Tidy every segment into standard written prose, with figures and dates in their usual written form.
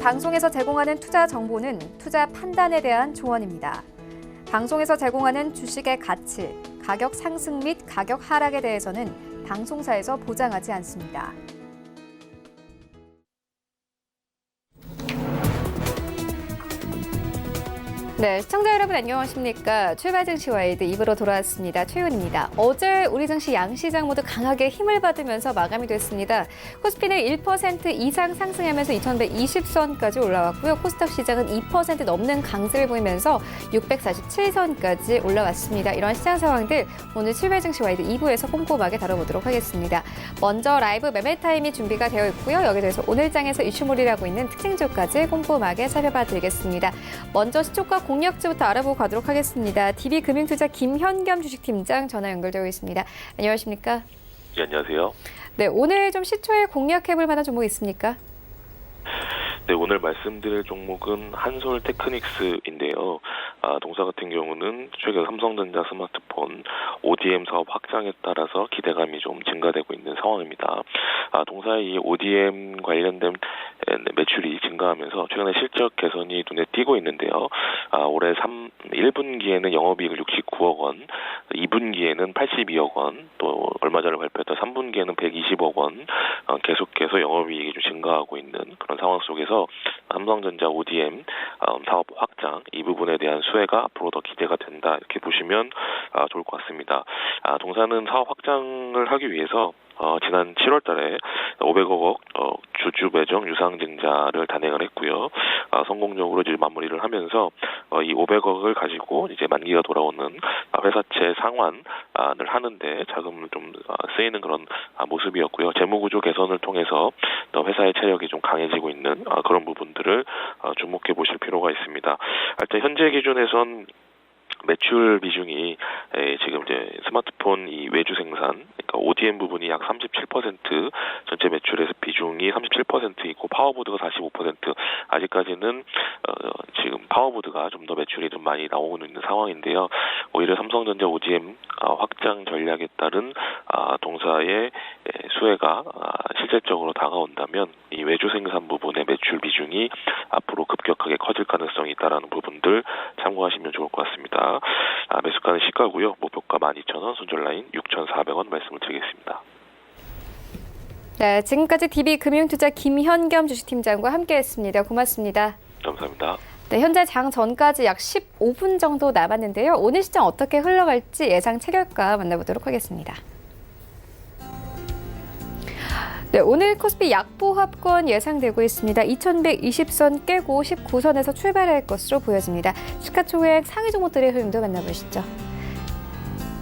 방송에서 제공하는 투자 정보는 투자 판단에 대한 조언입니다. 방송에서 제공하는 주식의 가치, 가격 상승 및 가격 하락에 대해서는 방송사에서 보장하지 않습니다. 네, 시청자 여러분 안녕하십니까? 출발 증시 와이드 2부로 돌아왔습니다. 최윤입니다. 어제 우리 증시 양시장 모두 강하게 힘을 받으면서 마감이 됐습니다. 코스피는 1% 이상 상승하면서 2120선까지 올라왔고요. 코스닥 시장은 2% 넘는 강세를 보이면서 647선까지 올라왔습니다. 이런 시장 상황들 오늘 출발 증시 와이드 2부에서 꼼꼼하게 다뤄보도록 하겠습니다. 먼저 라이브 매매 타임이 준비가 되어 있고요. 여기에 대해서 오늘 장에서 이슈몰이라고 있는 특징주까지 꼼꼼하게 살펴봐 드리겠습니다. 먼저 시초가 공략주부터 알아보고 가도록 하겠습니다. DB금융투자 김현겸 주식팀장 전화 연결되어 있습니다. 안녕하십니까? 네, 안녕하세요. 네, 오늘 좀 시초에 공략해볼 만한 종목 있습니까? 네, 오늘 말씀드릴 종목은 한솔테크닉스인데요. 동사 같은 경우는 최근 삼성전자 스마트폰 ODM 사업 확장에 따라서 기대감이 좀 증가되고 있는 상황입니다. 동사의 이 ODM 관련된 매출이 증가하면서 최근에 실적 개선이 눈에 띄고 있는데요. 올해 1분기에는 영업이익을 69억 원, 2분기에는 82억 원, 또 얼마 전에 발표했던 3분기에는 120억 원 계속해서 영업이익이 좀 증가하고 있는 그런 상황 속에서 삼성전자 ODM 사업 확장 이 부분에 대한 수혜가 앞으로 더 기대가 된다 이렇게 보시면 좋을 것 같습니다. 동사는 사업 확장을 하기 위해서 지난 7월 달에 500억 주주 배정 유상증자를 단행을 했고요. 성공적으로 이제 마무리를 하면서 이 500억을 가지고 이제 만기가 돌아오는 회사채 상환을 하는데 자금을 좀 쓰이는 그런 모습이었고요. 재무구조 개선을 통해서 회사의 체력이 좀 강해지고 있는 그런 부분들을 주목해 보실 필요가 있습니다. 일단 현재 기준에선 매출 비중이 지금 이제 스마트폰 이 외주 생산, 그러니까 ODM 부분이 약 37%, 전체 매출에서 비중이 37%이고 파워보드가 45%. 아직까지는 지금 파워보드가 좀 더 매출이 좀 많이 나오고 있는 상황인데요. 오히려 삼성전자 ODM 확장 전략에 따른 동사의 수혜가 실질적으로 다가온다면 이 외주 생산 부분의 매출 비중이 앞으로 급격하게 커질 가능성이 있다라는 부분들 참고하시면 좋을 것 같습니다. 매수가는 시가고요. 목표가 12,000원, 손절라인 6,400원 말씀을 드리겠습니다. 네, 지금까지 DB금융투자 김현겸 주식팀장과 함께했습니다. 고맙습니다. 감사합니다. 네, 현재 장 전까지 약 15분 정도 남았는데요. 오늘 시장 어떻게 흘러갈지 예상 체결가 만나보도록 하겠습니다. 네, 오늘 코스피 약보합권 예상되고 있습니다. 2120선 깨고 19선에서 출발할 것으로 보여집니다. 시가총액 상위 종목들의 흐름도 만나보시죠.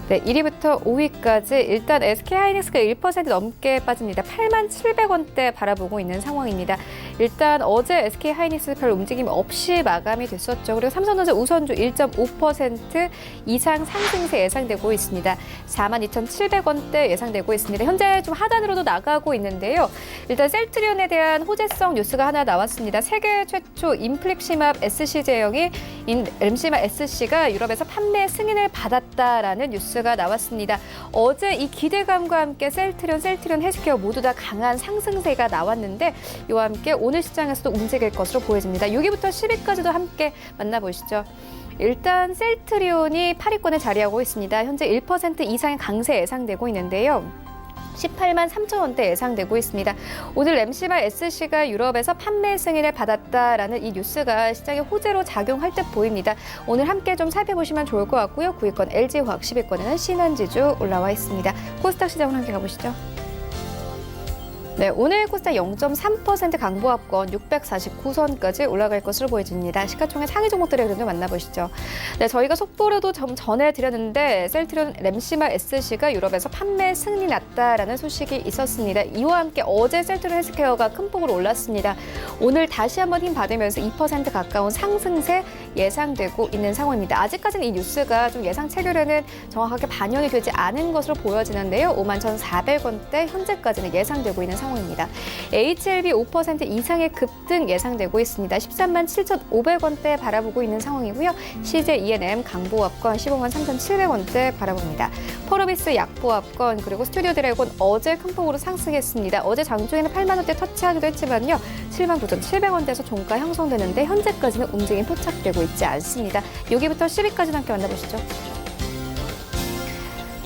네, 1위부터 5위까지 일단 SK하이닉스가 1% 넘게 빠집니다. 87,700원대 바라보고 있는 상황입니다. 일단 어제 SK하이닉스 별 움직임 없이 마감이 됐었죠. 그리고 삼성전자 우선주 1.5% 이상 상승세 예상되고 있습니다. 42,700원대 예상되고 있습니다. 현재 좀 하단으로도 나가고 있는데요. 일단 셀트리온에 대한 호재성 뉴스가 하나 나왔습니다. 세계 최초 인플릭시맙 SC 제형이 램시맙 SC가 유럽에서 판매 승인을 받았다라는 뉴스가 나왔습니다. 어제 이 기대감과 함께 셀트리온 헬스케어 모두 다 강한 상승세가 나왔는데 이와 함께 오늘 시장에서도 움직일 것으로 보여집니다. 6위부터 10위까지도 함께 만나보시죠. 일단 셀트리온이 8위권에 자리하고 있습니다. 현재 1% 이상의 강세 예상되고 있는데요. 18만 3천 원대 예상되고 있습니다. 오늘 램시바 SC가 유럽에서 판매 승인을 받았다라는 이 뉴스가 시장에 호재로 작용할 듯 보입니다. 오늘 함께 좀 살펴보시면 좋을 것 같고요. 9위권 LG화학, 10위권에는 신한지주 올라와 있습니다. 코스닥 시장으로 함께 가보시죠. 네, 오늘 코스닥 0.3% 강보합권 649선까지 올라갈 것으로 보여집니다. 시가총액 상위 종목들의 흐름도 만나보시죠. 네, 저희가 속보로도 좀 전해드렸는데 셀트리온 램시마 SC가 유럽에서 판매 승인이 났다라는 소식이 있었습니다. 이와 함께 어제 셀트리온 헬스케어가 큰 폭으로 올랐습니다. 오늘 다시 한번 힘 받으면서 2% 가까운 상승세 예상되고 있는 상황입니다. 아직까지는 이 뉴스가 좀 예상 체결에는 정확하게 반영이 되지 않은 것으로 보여지는데요. 51,400원대 현재까지는 예상되고 있는 상황입니다. HLB 5% 이상의 급등 예상되고 있습니다. 137,500원대 바라보고 있는 상황이고요. CJ ENM 강보합권 153,700원대 바라봅니다. 포르비스 약보합권 그리고 스튜디오 드래곤 어제 큰 폭으로 상승했습니다. 어제 장중에는 8만 원대 터치하기도 했지만요. 79,700원대에서 종가 형성되는데 현재까지는 움직임 포착되고 있지 않습니다. 6위부터 10위까지 함께 만나보시죠.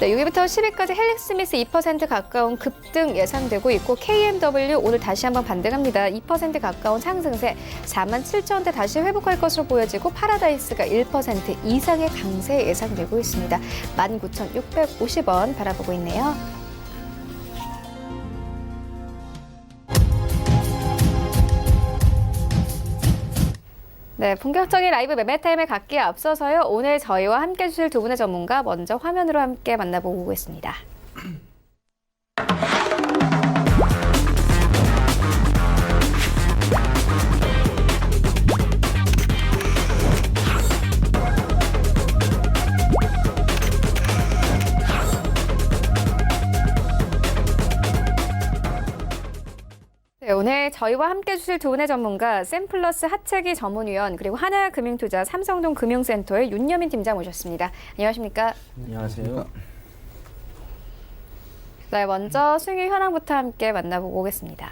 네, 6위부터 10위까지 헬릭스미스 2% 가까운 급등 예상되고 있고 KMW 오늘 다시 한번 반등합니다. 2% 가까운 상승세 47,000원대 다시 회복할 것으로 보여지고 파라다이스가 1% 이상의 강세 예상되고 있습니다. 19,650원 바라보고 있네요. 네, 본격적인 라이브 매매 타임에 갖기에 앞서서요. 오늘 저희와 함께 해주실 두 분의 전문가 먼저 화면으로 함께 만나보고 오겠습니다. 네, 오늘 저희와 함께 해주실 두 분의 전문가 샘플러스 하채기 전문위원 그리고 하나금융투자 삼성동 금융센터의 윤여민 팀장 모셨습니다. 안녕하십니까? 안녕하세요. 네, 먼저 수익률 현황부터 함께 만나보고 오겠습니다.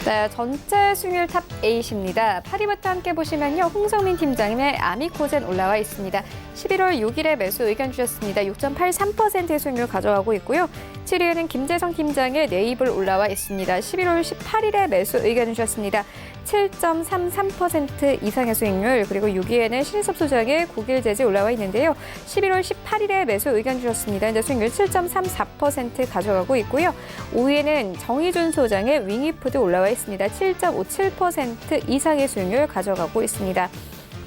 네, 전체 수익률 탑 8입니다. 8위부터 함께 보시면요. 홍성민 팀장님의 아미코젠 올라와 있습니다. 11월 6일에 매수 의견 주셨습니다. 6.83%의 수익률 가져가고 있고요. 7위에는 김재성 팀장의 네이블 올라와 있습니다. 11월 18일에 매수 의견 주셨습니다. 7.33% 이상의 수익률, 그리고 6위에는 신일섭 소장의 국일재즈 올라와 있는데요. 11월 18일에 매수 의견 주셨습니다. 현재 수익률 7.34% 가져가고 있고요. 5위에는 정의준 소장의 윙이푸드 올라와 있습니다. 7.57% 이상의 수익률 가져가고 있습니다.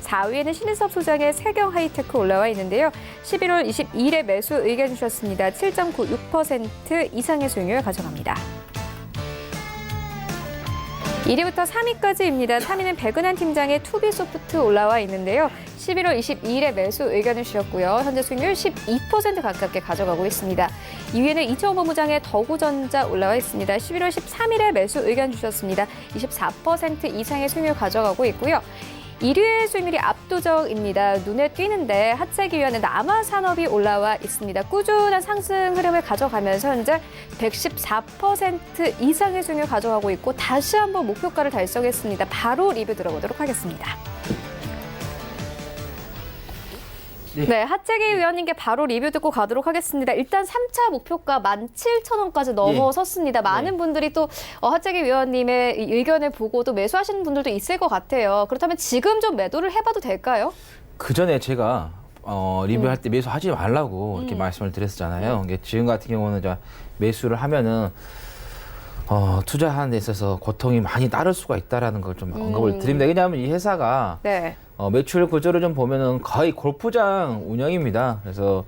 4위에는 신일섭 소장의 세경 하이테크 올라와 있는데요. 11월 22일에 매수 의견 주셨습니다. 7.96% 이상의 수익률 가져갑니다. 1위부터 3위까지입니다. 3위는 백은한 팀장의 투비소프트 올라와 있는데요. 11월 22일에 매수 의견을 주셨고요. 현재 수익률 12% 가깝게 가져가고 있습니다. 2위에는 이청호 본부장의 더구전자 올라와 있습니다. 11월 13일에 매수 의견 주셨습니다. 24% 이상의 수익률 가져가고 있고요. 1위의 수익률이 압도적입니다. 눈에 띄는데 하채기위원회 남아산업이 올라와 있습니다. 꾸준한 상승 흐름을 가져가면서 현재 114% 이상의 수익률 가져가고 있고 다시 한번 목표가를 달성했습니다. 바로 리뷰 들어보도록 하겠습니다. 네, 하채기 위원님께 바로 리뷰 듣고 가도록 하겠습니다. 일단 3차 목표가 17,000원까지 넘어섰습니다. 많은 분들이 또 하채기 위원님의 의견을 보고 또 매수하시는 분들도 있을 것 같아요. 그렇다면 지금 좀 매도를 해봐도 될까요? 그 전에 제가 리뷰할 때 매수하지 말라고 이렇게 말씀을 드렸었잖아요. 이게 지금 같은 경우는 이제 매수를 하면은 투자하는 데 있어서 고통이 많이 따를 수가 있다라는 걸 좀 언급을 드립니다. 왜냐하면 이 회사가 매출 구조를 좀 보면은 거의 골프장 운영입니다. 그래서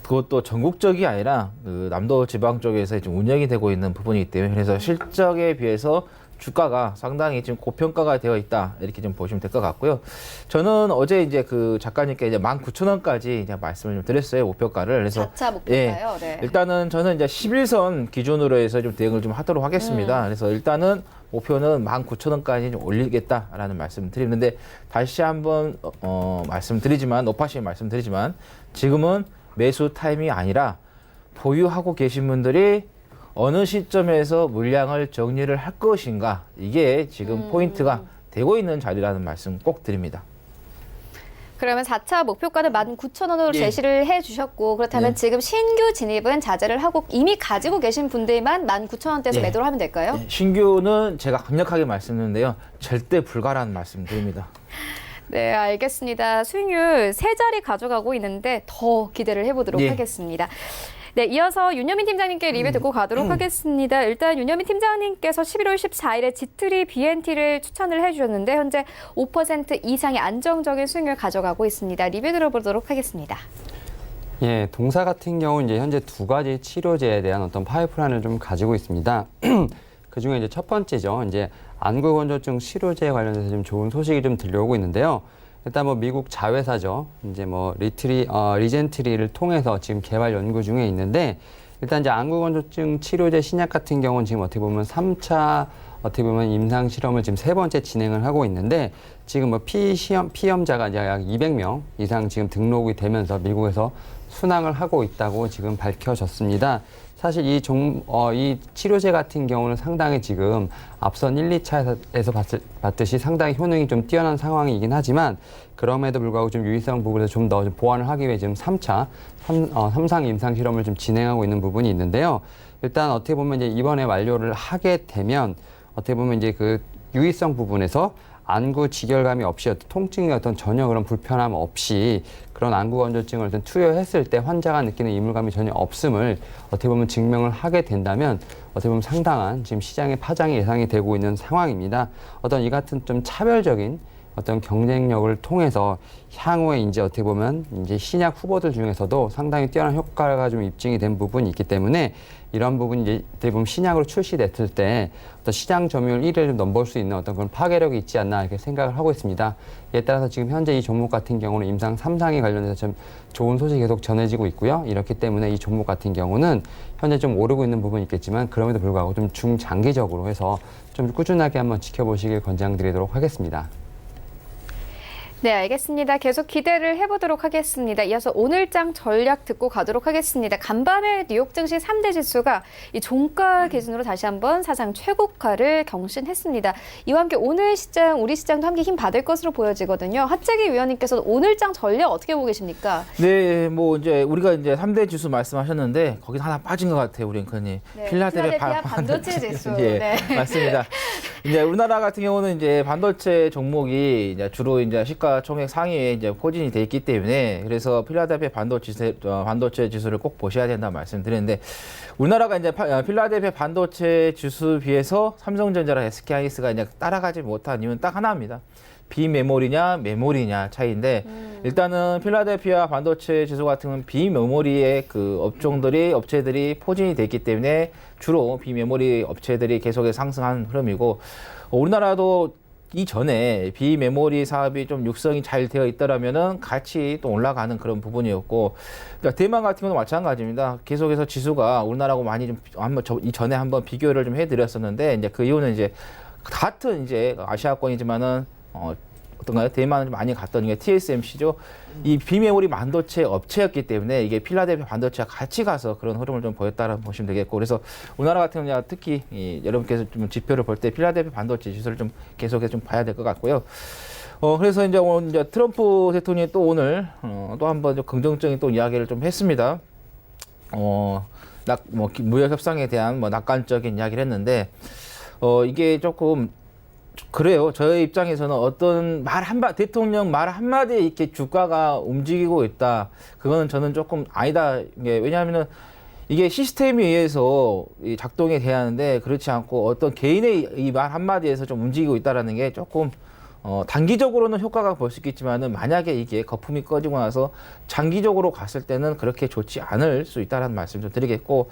그것도 전국적이 아니라 그 남도 지방 쪽에서 좀 운영이 되고 있는 부분이기 때문에 그래서 실적에 비해서 주가가 상당히 지금 고평가가 되어 있다 이렇게 좀 보시면 될 것 같고요. 저는 어제 이제 그 작가님께 이제 19,000원까지 이제 말씀을 좀 드렸어요, 목표가를. 그래서 4차 목표가요. 네. 일단은 저는 이제 11선 기준으로 해서 좀 대응을 좀 하도록 하겠습니다. 그래서 일단은 목표는 19,000원까지 좀 올리겠다라는 말씀을 드리는데 다시 한번 말씀드리지만 높아시면 말씀드리지만 지금은 매수 타임이 아니라 보유하고 계신 분들이 어느 시점에서 물량을 정리를 할 것인가 이게 지금 포인트가 되고 있는 자리라는 말씀 꼭 드립니다. 그러면 4차 목표가는 19,000원으로 제시를 해주셨고 그렇다면 지금 신규 진입은 자제를 하고 이미 가지고 계신 분들만 19,000원대에서 매도를 하면 될까요? 신규는 제가 강력하게 말씀드리는데요. 절대 불가라는 말씀 드립니다. 네, 알겠습니다. 수익률 3자리 가져가고 있는데 더 기대를 해보도록 하겠습니다. 네, 이어서 윤여민 팀장님께 리뷰 듣고 가도록 하겠습니다. 일단 윤여민 팀장님께서 11월 14일에 지트리 BNT를 추천을 해주셨는데 현재 5% 이상의 안정적인 수익률 가져가고 있습니다. 리뷰 들어보도록 하겠습니다. 예, 동사 같은 경우는 이제 현재 두 가지 치료제에 대한 어떤 파이프라인을 좀 가지고 있습니다. 그 중에 이제 첫 번째죠. 이제 안구건조증 치료제 관련해서 좀 좋은 소식이 좀 들려오고 있는데요. 일단 뭐 미국 자회사죠. 이제 뭐 리젠트리를 통해서 지금 개발 연구 중에 있는데 일단 이제 안구건조증 치료제 신약 같은 경우는 지금 어떻게 보면 3차 어떻게 보면 임상 실험을 지금 3번째 진행을 하고 있는데 지금 뭐 피험자가 이제 약 200명 이상 지금 등록이 되면서 미국에서 순항을 하고 있다고 지금 밝혀졌습니다. 사실 이 치료제 같은 경우는 상당히 지금 앞선 1, 2차에서 봤듯이 상당히 효능이 좀 뛰어난 상황이긴 하지만 그럼에도 불구하고 좀 유의성 부분에서 좀 더 보완을 하기 위해 지금 3상 임상 실험을 좀 진행하고 있는 부분이 있는데요. 일단 어떻게 보면 이제 이번에 완료를 하게 되면 어떻게 보면 이제 그 유의성 부분에서 안구 직결감이 없이 통증의 어떤 전혀 그런 불편함 없이 그런 안구 건조증을 어떤 투여했을 때 환자가 느끼는 이물감이 전혀 없음을 어떻게 보면 증명을 하게 된다면 어떻게 보면 상당한 지금 시장의 파장이 예상이 되고 있는 상황입니다. 어떤 이 같은 좀 차별적인 어떤 경쟁력을 통해서 향후에 이제 어떻게 보면 이제 신약 후보들 중에서도 상당히 뛰어난 효과가 좀 입증이 된 부분이 있기 때문에 이런 부분이 이제 어떻게 보면 신약으로 출시됐을 때 어떤 시장 점유율 1위를 좀 넘볼 수 있는 어떤 그런 파괴력이 있지 않나 이렇게 생각을 하고 있습니다. 이에 따라서 지금 현재 이 종목 같은 경우는 임상 3상에 관련해서 좀 좋은 소식이 계속 전해지고 있고요. 이렇기 때문에 이 종목 같은 경우는 현재 좀 오르고 있는 부분이 있겠지만 그럼에도 불구하고 좀 중장기적으로 해서 좀 꾸준하게 한번 지켜보시길 권장드리도록 하겠습니다. 네, 알겠습니다. 계속 기대를 해보도록 하겠습니다. 이어서 오늘장 전략 듣고 가도록 하겠습니다. 간밤에 뉴욕 증시 3대 지수가 이 종가 기준으로 다시 한번 사상 최고가를 경신했습니다. 이와 함께 오늘 시장, 우리 시장도 함께 힘 받을 것으로 보여지거든요. 하재기 위원님께서는 오늘장 전략 어떻게 보고 계십니까? 네, 뭐 이제 우리가 이제 3대 지수 말씀하셨는데 거기 하나 빠진 것 같아요, 우리 앵커님. 네, 필라델피아 반도체 지수. 예, 네. 맞습니다. 이제 우리나라 같은 경우는 이제 반도체 종목이 이제 주로 이제 시가 총액 상위에 이제 포진이 돼 있기 때문에 그래서 필라델피아 반도체 지수를 꼭 보셔야 된다 말씀드렸는데 우리나라가 이제 필라델피아 반도체 지수 비해서 삼성전자랑 SK하이닉스가 이제 따라가지 못한 이유는 딱 하나입니다. 비메모리냐 메모리냐 차이인데 일단은 필라델피아 반도체 지수 같은 경우는 비메모리의 그 업체들이 포진이 돼 있기 때문에 주로 비메모리 업체들이 계속해서 상승하는 흐름이고 우리나라도 이전에 비메모리 사업이 좀 육성이 잘 되어 있더라면은 같이 또 올라가는 그런 부분이었고, 그러니까 대만 같은 경우는 마찬가지입니다. 계속해서 지수가 우리나라하고 많이 좀 이전에 한번 비교를 좀 해드렸었는데, 이제 그 이유는 이제 같은 이제 아시아권이지만은 어떤가요? 대만을 좀 많이 갔던 게 TSMC죠. 이 비메모리 반도체 업체였기 때문에 이게 필라델피아 반도체와 같이 가서 그런 흐름을 좀 보였다라고 보시면 되겠고, 그래서 우리나라 같은 경우는 특히 여러분께서 좀 지표를 볼 때 필라델피아 반도체 지수를 좀 계속해서 좀 봐야 될 것 같고요. 그래서 이제 오늘 이제 트럼프 대통령이 또 오늘 또 한번 좀 긍정적인 또 이야기를 좀 했습니다. 무역 협상에 대한 낙관적인 이야기를 했는데 이게 조금 그래요. 저의 입장에서는 어떤 대통령 말 한마디에 이렇게 주가가 움직이고 있다. 그거는 저는 조금 아니다. 왜냐하면은 이게 시스템에 의해서 작동이 돼야 하는데 그렇지 않고 어떤 개인의 이 말 한마디에서 좀 움직이고 있다라는 게 조금 단기적으로는 효과가 볼 수 있겠지만은 만약에 이게 거품이 꺼지고 나서 장기적으로 갔을 때는 그렇게 좋지 않을 수 있다라는 말씀 좀 드리겠고,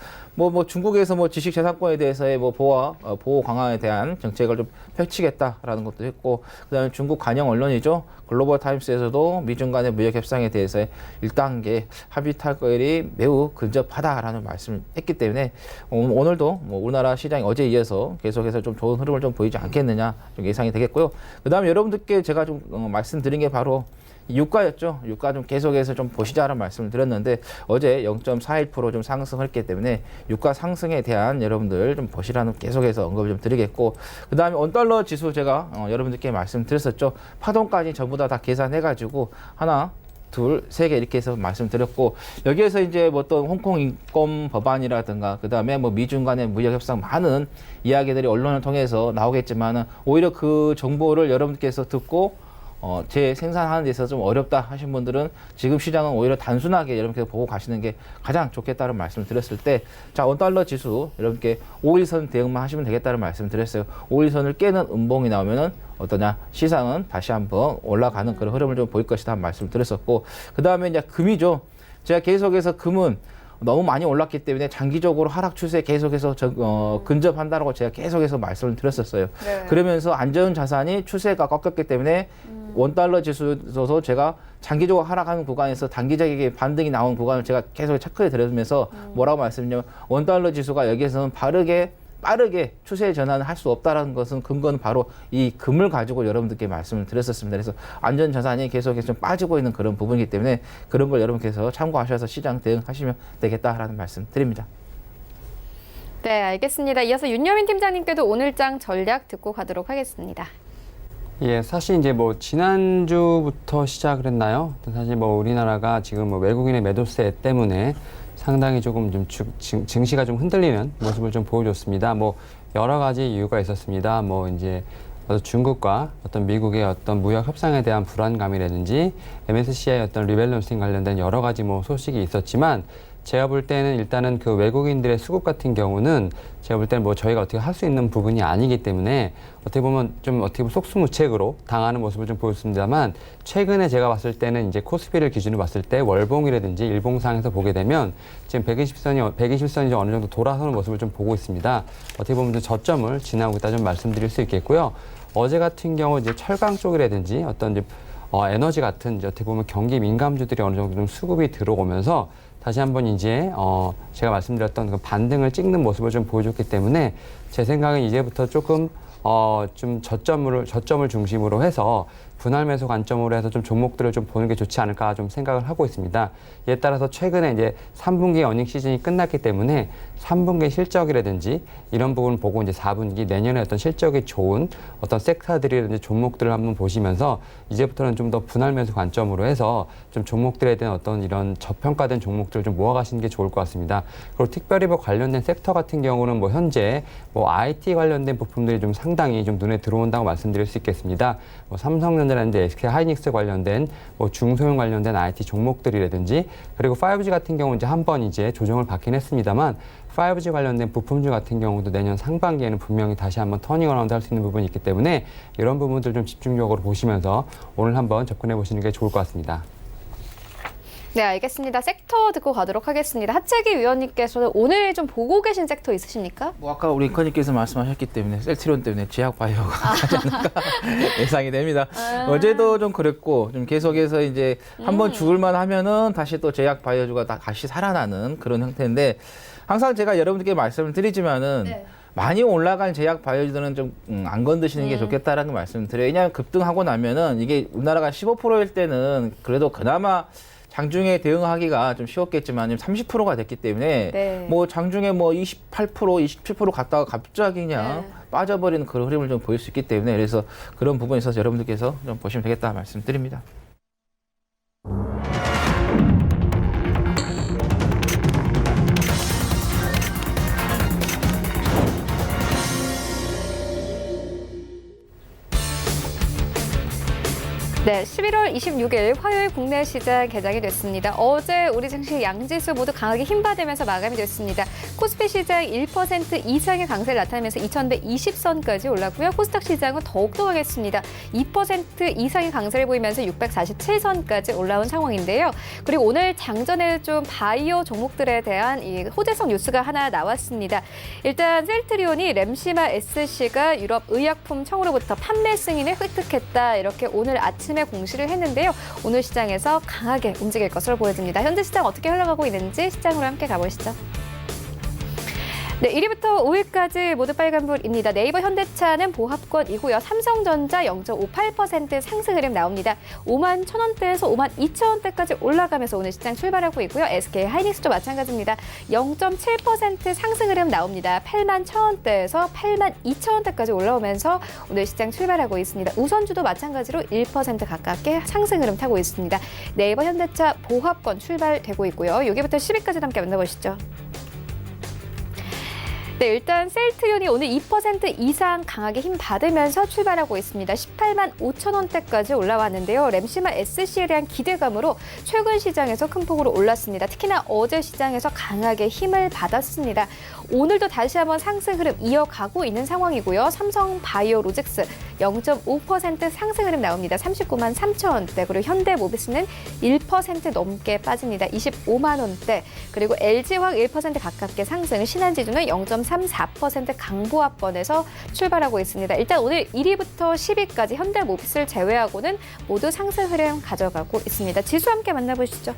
중국에서 지식재산권에 대해서의 보호 강화에 대한 정책을 좀 펼치겠다라는 것도 했고, 그다음에 중국 관영 언론이죠. 글로벌 타임스에서도 미중 간의 무역 협상에 대해서의 1단계 합의 탈거일이 매우 근접하다라는 말씀을 했기 때문에 오늘도 우리나라 시장이 어제에 이어서 계속해서 좀 좋은 흐름을 좀 보이지 않겠느냐 좀 예상이 되겠고요. 그다음에 여러분들께 제가 좀 말씀드린 게 바로 유가였죠. 유가 좀 계속해서 좀 보시자라는 말씀을 드렸는데 어제 0.41% 좀 상승했기 때문에 유가 상승에 대한 여러분들 좀 보시라는 계속해서 언급을 좀 드리겠고, 그 다음에 원달러 지수 제가 여러분들께 말씀드렸었죠. 파동까지 전부 다 계산해가지고 하나, 둘, 세 개 이렇게 해서 말씀드렸고, 여기에서 이제 어떤 홍콩 인권 법안이라든가 그 다음에 미중 간의 무역 협상 많은 이야기들이 언론을 통해서 나오겠지만은 오히려 그 정보를 여러분께서 듣고 제 생산하는 데 있어서 좀 어렵다 하신 분들은 지금 시장은 오히려 단순하게 여러분께서 보고 가시는 게 가장 좋겠다는 말씀을 드렸을 때, 자, 원달러 지수 여러분께 5일선 대응만 하시면 되겠다는 말씀을 드렸어요. 5일선을 깨는 음봉이 나오면은 어떠냐, 시장은 다시 한번 올라가는 그런 흐름을 좀 보일 것이다 말씀을 드렸었고, 그 다음에 이제 금이죠. 제가 계속해서 금은 너무 많이 올랐기 때문에 장기적으로 하락 추세에 계속해서 근접한다라고 제가 계속해서 말씀을 드렸었어요. 네. 그러면서 안전 자산이 추세가 꺾였기 때문에 원달러 지수에서도 제가 장기적으로 하락하는 구간에서 단기적인 반등이 나온 구간을 제가 계속 체크해 드리면서 뭐라고 말씀드리냐면 원달러 지수가 여기에서는 빠르게 추세 전환을 할 수 없다는 것은 근거는 바로 이 금을 가지고 여러분들께 말씀을 드렸었습니다. 그래서 안전 자산이 계속해서 좀 빠지고 있는 그런 부분이기 때문에 그런 걸 여러분께서 참고하셔서 시장 대응하시면 되겠다라는 말씀 드립니다. 네, 알겠습니다. 이어서 윤여민 팀장님께도 오늘장 전략 듣고 가도록 하겠습니다. 예, 사실 이제 뭐 지난주부터 시작을 했나요? 사실 뭐 우리나라가 지금 뭐 외국인의 매도세 때문에 상당히 조금 좀 증시가 좀 흔들리는 모습을 좀 보여줬습니다. 뭐 여러 가지 이유가 있었습니다. 뭐 이제 중국과 어떤 미국의 어떤 무역 협상에 대한 불안감이라든지 MSCI 어떤 리밸런싱 관련된 여러 가지 뭐 소식이 있었지만 제가 볼 때는 일단은 그 외국인들의 수급 같은 경우는 제가 볼 때는 뭐 저희가 어떻게 할 수 있는 부분이 아니기 때문에 어떻게 보면 속수무책으로 당하는 모습을 좀 보였습니다만 최근에 제가 봤을 때는 이제 코스피를 기준으로 봤을 때 월봉이라든지 일봉상에서 보게 되면 지금 120선이 어느 정도 돌아서는 모습을 좀 보고 있습니다. 어떻게 보면 좀 저점을 지나고 있다 좀 말씀드릴 수 있겠고요. 어제 같은 경우 이제 철강 쪽이라든지 어떤 이제 에너지 같은 이제 어떻게 보면 경기 민감주들이 어느 정도 좀 수급이 들어오면서 다시 한번 이제 제가 말씀드렸던 그 반등을 찍는 모습을 좀 보여줬기 때문에 제 생각은 이제부터 조금 좀 저점을 중심으로 해서 분할 매수 관점으로 해서 좀 종목들을 좀 보는 게 좋지 않을까 좀 생각을 하고 있습니다. 이에 따라서 최근에 이제 3분기 어닝 시즌이 끝났기 때문에 3분기 실적이라든지 이런 부분을 보고 이제 4분기 내년에 어떤 실적이 좋은 어떤 섹터들이라든지 종목들을 한번 보시면서 이제부터는 좀 더 분할 매수 관점으로 해서 좀 종목들에 대한 어떤 이런 저평가된 종목들을 좀 모아가시는 게 좋을 것 같습니다. 그리고 특별히 뭐 관련된 섹터 같은 경우는 뭐 현재 뭐 IT 관련된 부품들이 좀 상당히 좀 눈에 들어온다고 말씀드릴 수 있겠습니다. 뭐 삼성전자라든지 SK 하이닉스 관련된 뭐 중소형 관련된 IT 종목들이라든지 그리고 5G 같은 경우 이제 한번 이제 조정을 받긴 했습니다만 5G 관련된 부품주 같은 경우도 내년 상반기에는 분명히 다시 한번 터닝 어라운드 할 수 있는 부분이 있기 때문에 이런 부분들 좀 집중적으로 보시면서 오늘 한번 접근해 보시는 게 좋을 것 같습니다. 네, 알겠습니다. 섹터 듣고 가도록 하겠습니다. 하채기 위원님께서는 오늘 좀 보고 계신 섹터 있으십니까? 뭐 아까 우리 커님께서 말씀하셨기 때문에 셀트리온 때문에 제약 바이오가 하지 않을까 예상이 됩니다. 어제도 좀 그랬고 좀 계속해서 이제 한번 죽을만 하면은 다시 또 제약 바이오주가 다시 살아나는 그런 형태인데 항상 제가 여러분들께 말씀을 드리지만은 네. 많이 올라간 제약 바이오주들은 좀 안 건드시는 게 좋겠다라는 말씀을 드려요. 왜냐하면 급등하고 나면은 이게 우리나라가 15%일 때는 그래도 그나마 장중에 대응하기가 좀 쉬웠겠지만 30%가 됐기 때문에 네. 뭐 장중에 뭐 28%, 27% 갔다가 갑자기 그냥 빠져버리는 그런 흐름을 좀 보일 수 있기 때문에 그래서 그런 부분에 있어서 여러분들께서 좀 보시면 되겠다 말씀드립니다. 네, 11월 26일 화요일 국내 시장 개장이 됐습니다. 어제 우리 증시 양지수 모두 강하게 힘받으면서 마감이 됐습니다. 코스피 시장 1% 이상의 강세를 나타내면서 2120선까지 올랐고요. 코스닥 시장은 더욱더 강했습니다. 2% 이상의 강세를 보이면서 647선까지 올라온 상황인데요. 그리고 오늘 장전에 좀 바이오 종목들에 대한 이 호재성 뉴스가 하나 나왔습니다. 일단 셀트리온이 램시마 SC가 유럽 의약품 청으로부터 판매 승인을 획득했다. 이렇게 오늘 아침에 공시를 했는데요. 오늘 시장에서 강하게 움직일 것으로 보여집니다. 현재 시장 어떻게 흘러가고 있는지 시장으로 함께 가보시죠. 네, 1위부터 5위까지 모두 빨간불입니다. 네이버 현대차는 보합권이고요. 삼성전자 0.58% 상승 흐름 나옵니다. 5만 1,000원대에서 5만 2,000원대까지 올라가면서 오늘 시장 출발하고 있고요. SK 하이닉스도 마찬가지입니다. 0.7% 상승 흐름 나옵니다. 8만 1,000원대에서 8만 2,000원대까지 올라오면서 오늘 시장 출발하고 있습니다. 우선주도 마찬가지로 1% 가깝게 상승 흐름 타고 있습니다. 네이버 현대차 보합권 출발되고 있고요. 여기부터 10위까지 함께 만나보시죠. 네, 일단 셀트리온이 오늘 2% 이상 강하게 힘 받으면서 출발하고 있습니다. 18만 5천 원대까지 올라왔는데요. 램시마 SC에 대한 기대감으로 최근 시장에서 큰 폭으로 올랐습니다. 특히나 어제 시장에서 강하게 힘을 받았습니다. 오늘도 다시 한번 상승 흐름 이어가고 있는 상황이고요. 삼성 바이오로직스 0.5% 상승 흐름 나옵니다. 39만 3천 원대. 그리고 현대모비스는 1% 넘게 빠집니다. 25만 원대. 그리고 LG화학 1% 가깝게 상승, 신한지주는 0.34% 강보합권에서 출발하고 있습니다. 일단 오늘 1위부터 10위까지 현대모비스를 제외하고는 모두 상승 흐름 가져가고 있습니다. 지수 함께 만나보시죠.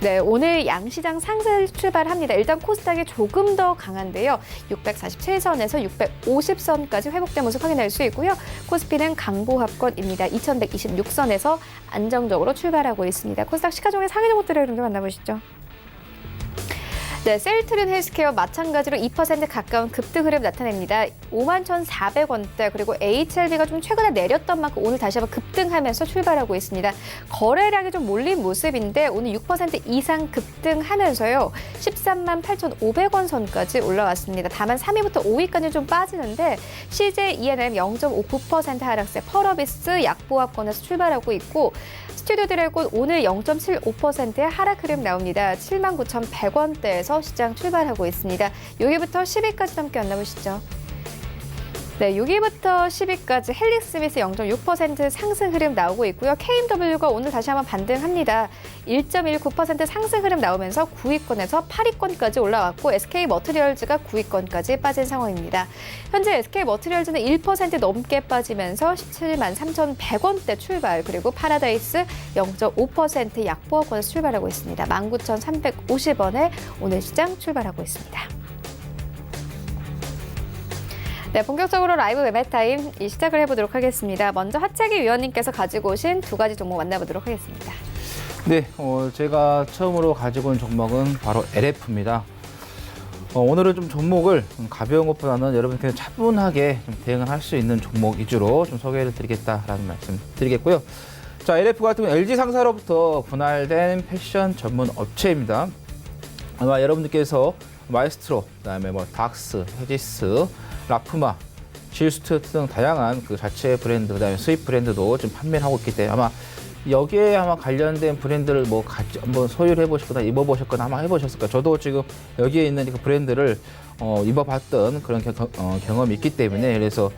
네, 오늘 양시장 상승 출발합니다. 일단 코스닥이 조금 더 강한데요. 647선에서 650선까지 회복된 모습 확인할 수 있고요. 코스피는 강보합권입니다. 2126선에서 안정적으로 출발하고 있습니다. 코스닥 시가총액 상위 종목들의 흐름 좀 만나보시죠. 네, 셀트리온 헬스케어 마찬가지로 2% 가까운 급등 흐름 나타냅니다. 51,400원대, 그리고 HLB가 좀 최근에 내렸던 만큼 오늘 다시 한번 급등하면서 출발하고 있습니다. 거래량이 좀 몰린 모습인데 오늘 6% 이상 급등하면서요. 13만 8,500원 선까지 올라왔습니다. 다만 3위부터 5위까지는 좀 빠지는데 CJ ENM 0.59% 하락세, 펄어비스 약보합권에서 출발하고 있고 스튜디오 드래곤 오늘 0.75%의 하락 흐름 나옵니다. 79,100원대에서 시장 출발하고 있습니다. 6위부터 10위까지 함께 만나보시죠. 네, 6위부터 10위까지 헬릭스미스 0.6% 상승 흐름 나오고 있고요. KMW가 오늘 다시 한번 반등합니다. 1.19% 상승 흐름 나오면서 9위권에서 8위권까지 올라왔고 SK머티리얼즈가 9위권까지 빠진 상황입니다. 현재 SK머티리얼즈는 1% 넘게 빠지면서 17만 3,100원대 출발, 그리고 파라다이스 0.5% 약보합권에서 출발하고 있습니다. 19,350원에 오늘 시장 출발하고 있습니다. 네, 본격적으로 라이브 웹타임 시작을 해보도록 하겠습니다. 먼저 하채기 위원님께서 가지고 오신 두 가지 종목 만나보도록 하겠습니다. 네, 제가 처음으로 가지고 온 종목은 바로 LF입니다. 오늘은 좀 종목을 가벼운 것보다는 여러분께서 차분하게 좀 대응을 할 수 있는 종목 위주로 좀 소개를 드리겠다라는 말씀 드리겠고요. 자, LF 같은 경우는 LG 상사로부터 분할된 패션 전문 업체입니다. 아마 여러분들께서 마에스트로, 그다음에 뭐 닥스, 헤지스, 라프마, 질스트 등 다양한 그 자체 브랜드, 그다음에 수입 브랜드도 좀 판매를 하고 있기 때문에 아마 여기에 아마 관련된 브랜드를 뭐 같이 한번 소유를 해보셨거나 입어보셨거나 아마 해보셨을 거예요. 저도 지금 여기에 있는 그 브랜드를 입어봤던 그런 경험이 있기 때문에, 그래서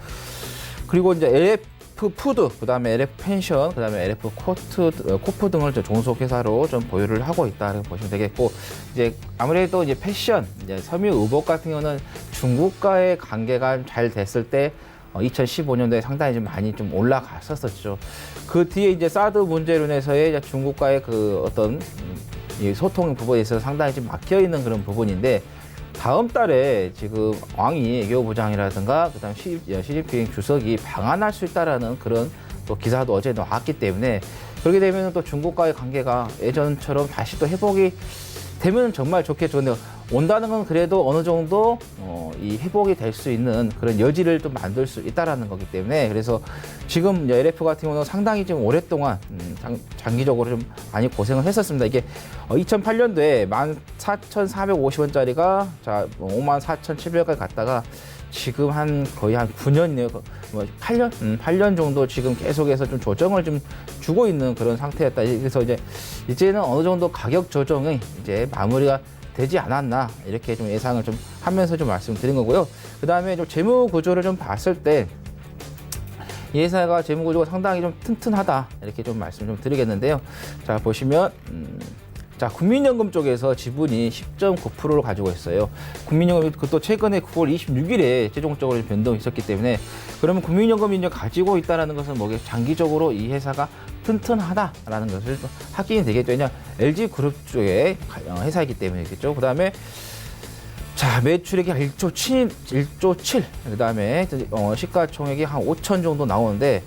그리고 이제 LF 푸드, 그다음에 LF 펜션, 그다음에 LF 코프 등을 종속회사로 좀 보유를 하고 있다고 보시면 되겠고, 이제 아무래도 이제 패션, 이제 섬유 의복 같은 경우는 중국과의 관계가 잘 됐을 때 2015년도에 상당히 좀 많이 좀 올라갔었죠. 그 뒤에 이제 사드 문제로 인해서의 중국과의 그 어떤 이 소통 부분에 있어서 상당히 좀 막혀 있는 그런 부분인데, 다음 달에 지금 왕이 외교부장이라든가 그다음 시진핑 주석이 방한할 수 있다라는 그런 또 기사도 어제 나왔기 때문에, 그렇게 되면 또 중국과의 관계가 예전처럼 다시 또 회복이 되면 정말 좋겠죠. 근데 온다는 건 그래도 어느 정도 이 회복이 될 수 있는 그런 여지를 좀 만들 수 있다라는 거기 때문에, 그래서 지금 LF 같은 경우는 상당히 좀 오랫동안 장기적으로 좀 많이 고생을 했었습니다. 이게 2008년도에 14,450원짜리가 자 54,700원까지 갔다가 지금 거의 한 9년이네요. 8년 정도 지금 계속해서 좀 조정을 좀 주고 있는 그런 상태였다. 그래서 이제는 어느 정도 가격 조정이 이제 마무리가 되지 않았나, 이렇게 좀 예상을 좀 하면서 좀 말씀드린 거고요. 그 다음에 좀 재무 구조를 좀 봤을 때 이 회사가 재무 구조가 상당히 좀 튼튼하다, 이렇게 좀 말씀 좀 드리겠는데요. 자, 보시면 자, 국민연금 쪽에서 지분이 10.9%를 가지고 있어요. 국민연금이 그것도 최근에 9월 26일에 최종적으로 변동이 있었기 때문에, 그러면 국민연금이 이제 가지고 있다는 것은 뭐게 장기적으로 이 회사가 튼튼하다라는 것을 확인이 되겠죠. 왜냐 LG그룹 쪽의 회사이기 때문이겠죠. 그 다음에 자, 매출액이 1조 7, 그 다음에 시가총액이 한 5천 정도 나오는데,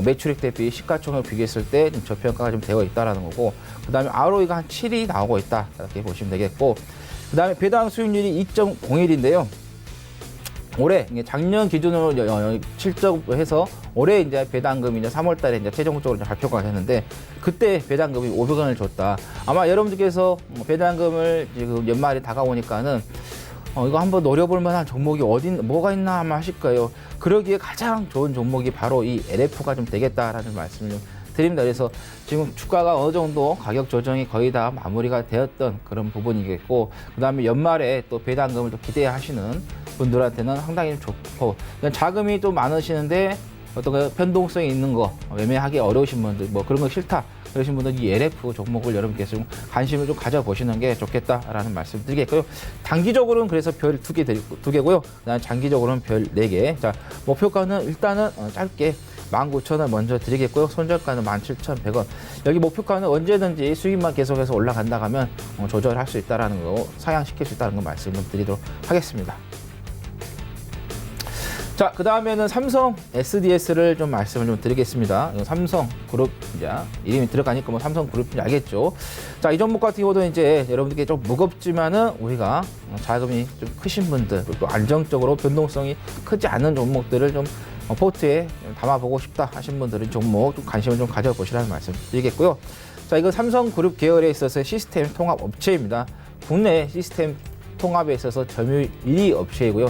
매출액 대비 시가총액 비교했을 때 좀 저평가가 좀 되어 있다라는 거고, 그 다음에 ROE가 한 7이 나오고 있다, 이렇게 보시면 되겠고, 그 다음에 배당 수익률이 2.01인데요. 올해 작년 기준으로 7조 해서 올해 이제 배당금이 이제 3월달에 이제 최종적으로 발표가 됐는데, 그때 배당금이 500원을 줬다. 아마 여러분들께서 배당금을 지금 연말이 다가오니까는 이거 한번 노려볼 만한 종목이 뭐가 있나 아마 하실 거예요. 그러기에 가장 좋은 종목이 바로 이 LF가 좀 되겠다라는 말씀을 좀 드립니다. 그래서 지금 주가가 어느 정도 가격 조정이 거의 다 마무리가 되었던 그런 부분이겠고, 그 다음에 연말에 또 배당금을 또 기대하시는 분들한테는 상당히 좋고, 자금이 좀 많으시는데 어떤 변동성이 있는 거, 매매하기 어려우신 분들, 뭐 그런 거 싫다 그러신 분들은 이 LF 종목을 여러분께서 좀 관심을 좀 가져보시는 게 좋겠다라는 말씀 드리겠고요. 단기적으로는 그래서 별 두 개고요. 그다음에 장기적으로는 별 4개. 자, 목표가는 일단은 짧게 19,000원 먼저 드리겠고요. 손절가는 17,100원. 여기 목표가는 언제든지 수익만 계속해서 올라간다 하면 조절할 수 있다라는 거, 상향시킬 수 있다는 거 말씀을 드리도록 하겠습니다. 자, 그 다음에는 삼성 SDS를 좀 말씀을 좀 드리겠습니다. 삼성 그룹, 이제 이름이 들어가니까 뭐 삼성 그룹인지 알겠죠. 자, 이 종목 같은 경우도 이제 여러분들께 좀 무겁지만은 우리가 자금이 좀 크신 분들, 또 안정적으로 변동성이 크지 않은 종목들을 좀 포트에 담아보고 싶다 하신 분들은 종목 좀 관심을 좀 가져보시라는 말씀 드리겠고요. 자, 이거 삼성 그룹 계열에 있어서 시스템 통합 업체입니다. 국내 시스템 통합에 있어서 점유율 1위 업체이고요.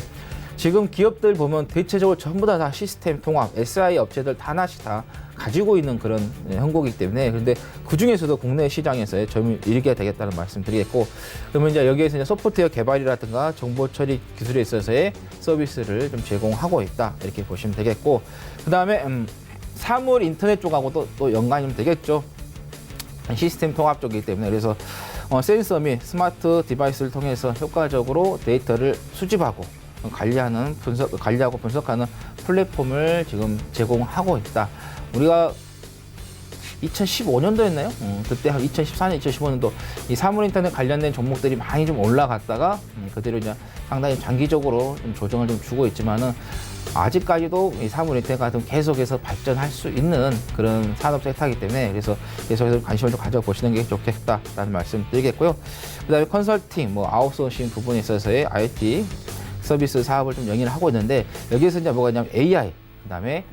지금 기업들 보면 대체적으로 전부 다 시스템 통합, SI 업체들 하나씩 다 가지고 있는 그런 형국이기 때문에, 그런데 그 중에서도 국내 시장에서의 점유율 1위가 되겠다는 말씀 드리겠고, 그러면 이제 여기에서 이제 소프트웨어 개발이라든가 정보 처리 기술에 있어서의 서비스를 좀 제공하고 있다, 이렇게 보시면 되겠고, 그 다음에 사물 인터넷 쪽하고도 또 연관이 좀 되겠죠. 시스템 통합 쪽이기 때문에. 그래서 센서 및 스마트 디바이스를 통해서 효과적으로 데이터를 수집하고 관리하고 분석하는 플랫폼을 지금 제공하고 있다. 우리가 2015년도였나요? 그때 한 2014년, 2015년도 이 사물인터넷 관련된 종목들이 많이 좀 올라갔다가 그대로 이제 상당히 장기적으로 좀 조정을 좀 주고 있지만은, 아직까지도 이 사물인터넷가 좀 계속해서 발전할 수 있는 그런 산업 섹터이기 때문에, 그래서 계속해서 관심을 좀 가져보시는 게 좋겠다라는 말씀 드리겠고요. 그 다음에 컨설팅, 뭐 아웃소싱 부분에 있어서의 IT 서비스 사업을 좀 영위를 하고 있는데, 여기에서 이제 뭐가 있냐면 AI, 그 다음에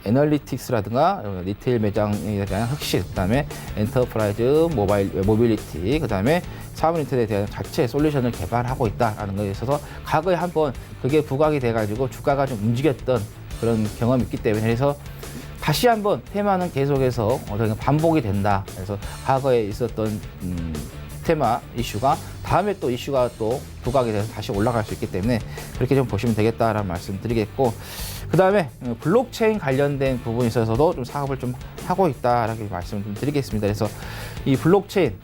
애널리틱스라든가 리테일 매장에 대한 혁신, 그 다음에 엔터프라이즈 모빌리티, 그 다음에 사물인터넷에 대한 자체 솔루션을 개발하고 있다라는 것에 있어서 과거에 한번 그게 부각이 돼가지고 주가가 좀 움직였던 그런 경험이 있기 때문에, 그래서 다시 한번 테마는 계속해서 반복이 된다. 그래서 과거에 있었던 테마 이슈가 다음에 또 이슈가 또 부각이 돼서 다시 올라갈 수 있기 때문에 그렇게 좀 보시면 되겠다라는 말씀 드리겠고, 그 다음에 블록체인 관련된 부분에 있어서도 좀 사업을 좀 하고 있다라고 말씀을 좀 드리겠습니다. 그래서 이 블록체인,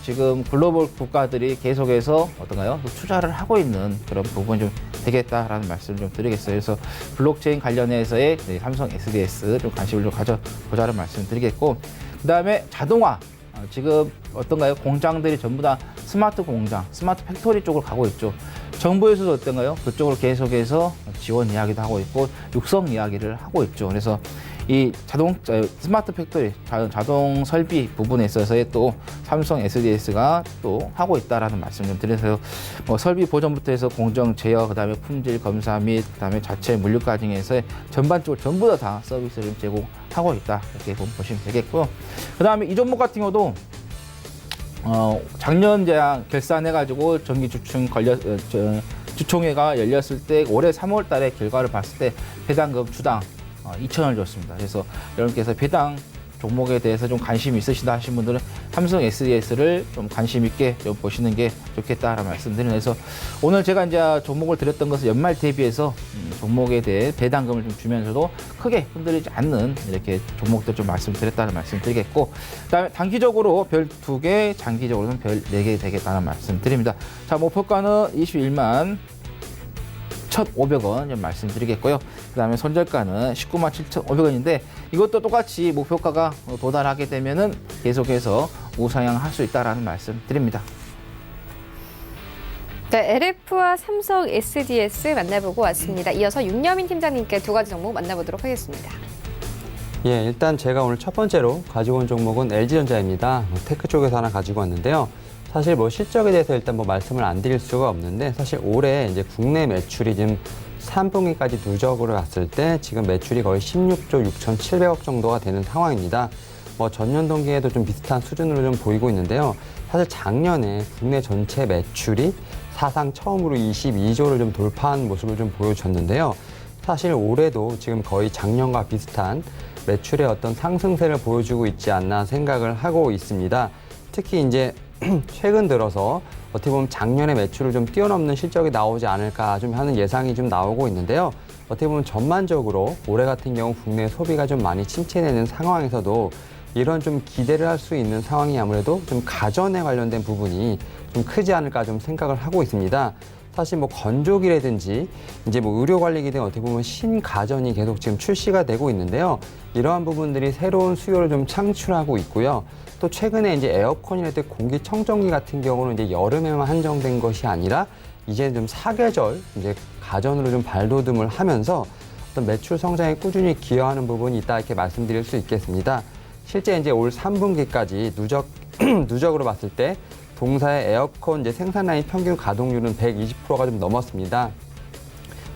지금 글로벌 국가들이 계속해서 어떤가요? 투자를 하고 있는 그런 부분이 좀 되겠다라는 말씀을 좀 드리겠어요. 그래서 블록체인 관련해서의 삼성 SDS 좀 관심을 좀 가져보자는 말씀 드리겠고, 그 다음에 자동화, 지금 어떤가요? 공장들이 전부 다 스마트 공장, 스마트 팩토리 쪽으로 가고 있죠. 정부에서도 어떤가요? 그쪽으로 계속해서 지원 이야기도 하고 있고 육성 이야기를 하고 있죠. 그래서 이 스마트 팩토리, 자동 설비 부분에 있어서의 또 삼성 SDS가 또 하고 있다라는 말씀 좀 드려서, 뭐 설비 보존부터 해서 공정 제어, 그다음에 품질 검사 및 그다음에 자체 물류 과정에서 전반적으로 전부 다 서비스를 제공하고 있다, 이렇게 보시면 되겠고요. 그다음에 이 종목 같은 경우도 작년 결산해가지고 정기 주총회가 열렸을 때 올해 3월 달에 결과를 봤을 때 배당금 주당 2,000원을 줬습니다. 그래서 여러분께서 배당 종목에 대해서 좀 관심이 있으시다 하신 분들은 삼성 SDS를 좀 관심 있게 좀 보시는 게 좋겠다라는 말씀드리면서, 오늘 제가 이제 종목을 드렸던 것은 연말 대비해서 종목에 대해 배당금을 좀 주면서도 크게 흔들리지 않는 이렇게 종목들 좀 말씀드렸다는 말씀 드리겠고, 그다음에 단기적으로 별 2개, 장기적으로는 별 4개 되겠다는 말씀 드립니다. 자, 목표가는 21만 1,500원 말씀드리겠고요. 그 다음에 손절가는 19만 7,500원인데 이것도 똑같이 목표가가 도달하게 되면은 계속해서 우상향할 수 있다라는 말씀 드립니다. 네, LF와 삼성 SDS 만나보고 왔습니다. 이어서 윤여민 팀장님께 2가지 종목 만나보도록 하겠습니다. 예, 일단 제가 오늘 첫 번째로 가지고 온 종목은 LG전자입니다. 테크 쪽에서 하나 가지고 왔는데요. 사실 뭐 실적에 대해서 일단 뭐 말씀을 안 드릴 수가 없는데, 사실 올해 이제 국내 매출이 지금 3분기까지 누적으로 봤을 때 지금 매출이 거의 16조 6,700억 정도가 되는 상황입니다. 뭐 전년 동기에도 좀 비슷한 수준으로 좀 보이고 있는데요. 사실 작년에 국내 전체 매출이 사상 처음으로 22조를 좀 돌파한 모습을 좀 보여줬는데요. 사실 올해도 지금 거의 작년과 비슷한 매출의 어떤 상승세를 보여주고 있지 않나 생각을 하고 있습니다. 특히 이제 최근 들어서 어떻게 보면 작년의 매출을 좀 뛰어넘는 실적이 나오지 않을까 좀 하는 예상이 좀 나오고 있는데요. 어떻게 보면 전반적으로 올해 같은 경우 국내 소비가 좀 많이 침체되는 상황에서도 이런 좀 기대를 할 수 있는 상황이 아무래도 좀 가전에 관련된 부분이 좀 크지 않을까 좀 생각을 하고 있습니다. 사실 뭐 건조기라든지 이제 뭐 의료관리기 등 어떻게 보면 신가전이 계속 지금 출시가 되고 있는데요. 이러한 부분들이 새로운 수요를 좀 창출하고 있고요. 또 최근에 이제 에어컨이나 공기청정기 같은 경우는 이제 여름에만 한정된 것이 아니라 이제 좀 사계절 이제 가전으로 좀 발돋움을 하면서 어떤 매출 성장에 꾸준히 기여하는 부분이 있다 이렇게 말씀드릴 수 있겠습니다. 실제 이제 올 3분기까지 누적으로 봤을 때 동사의 에어컨 이제 생산 라인 평균 가동률은 120%가 좀 넘었습니다.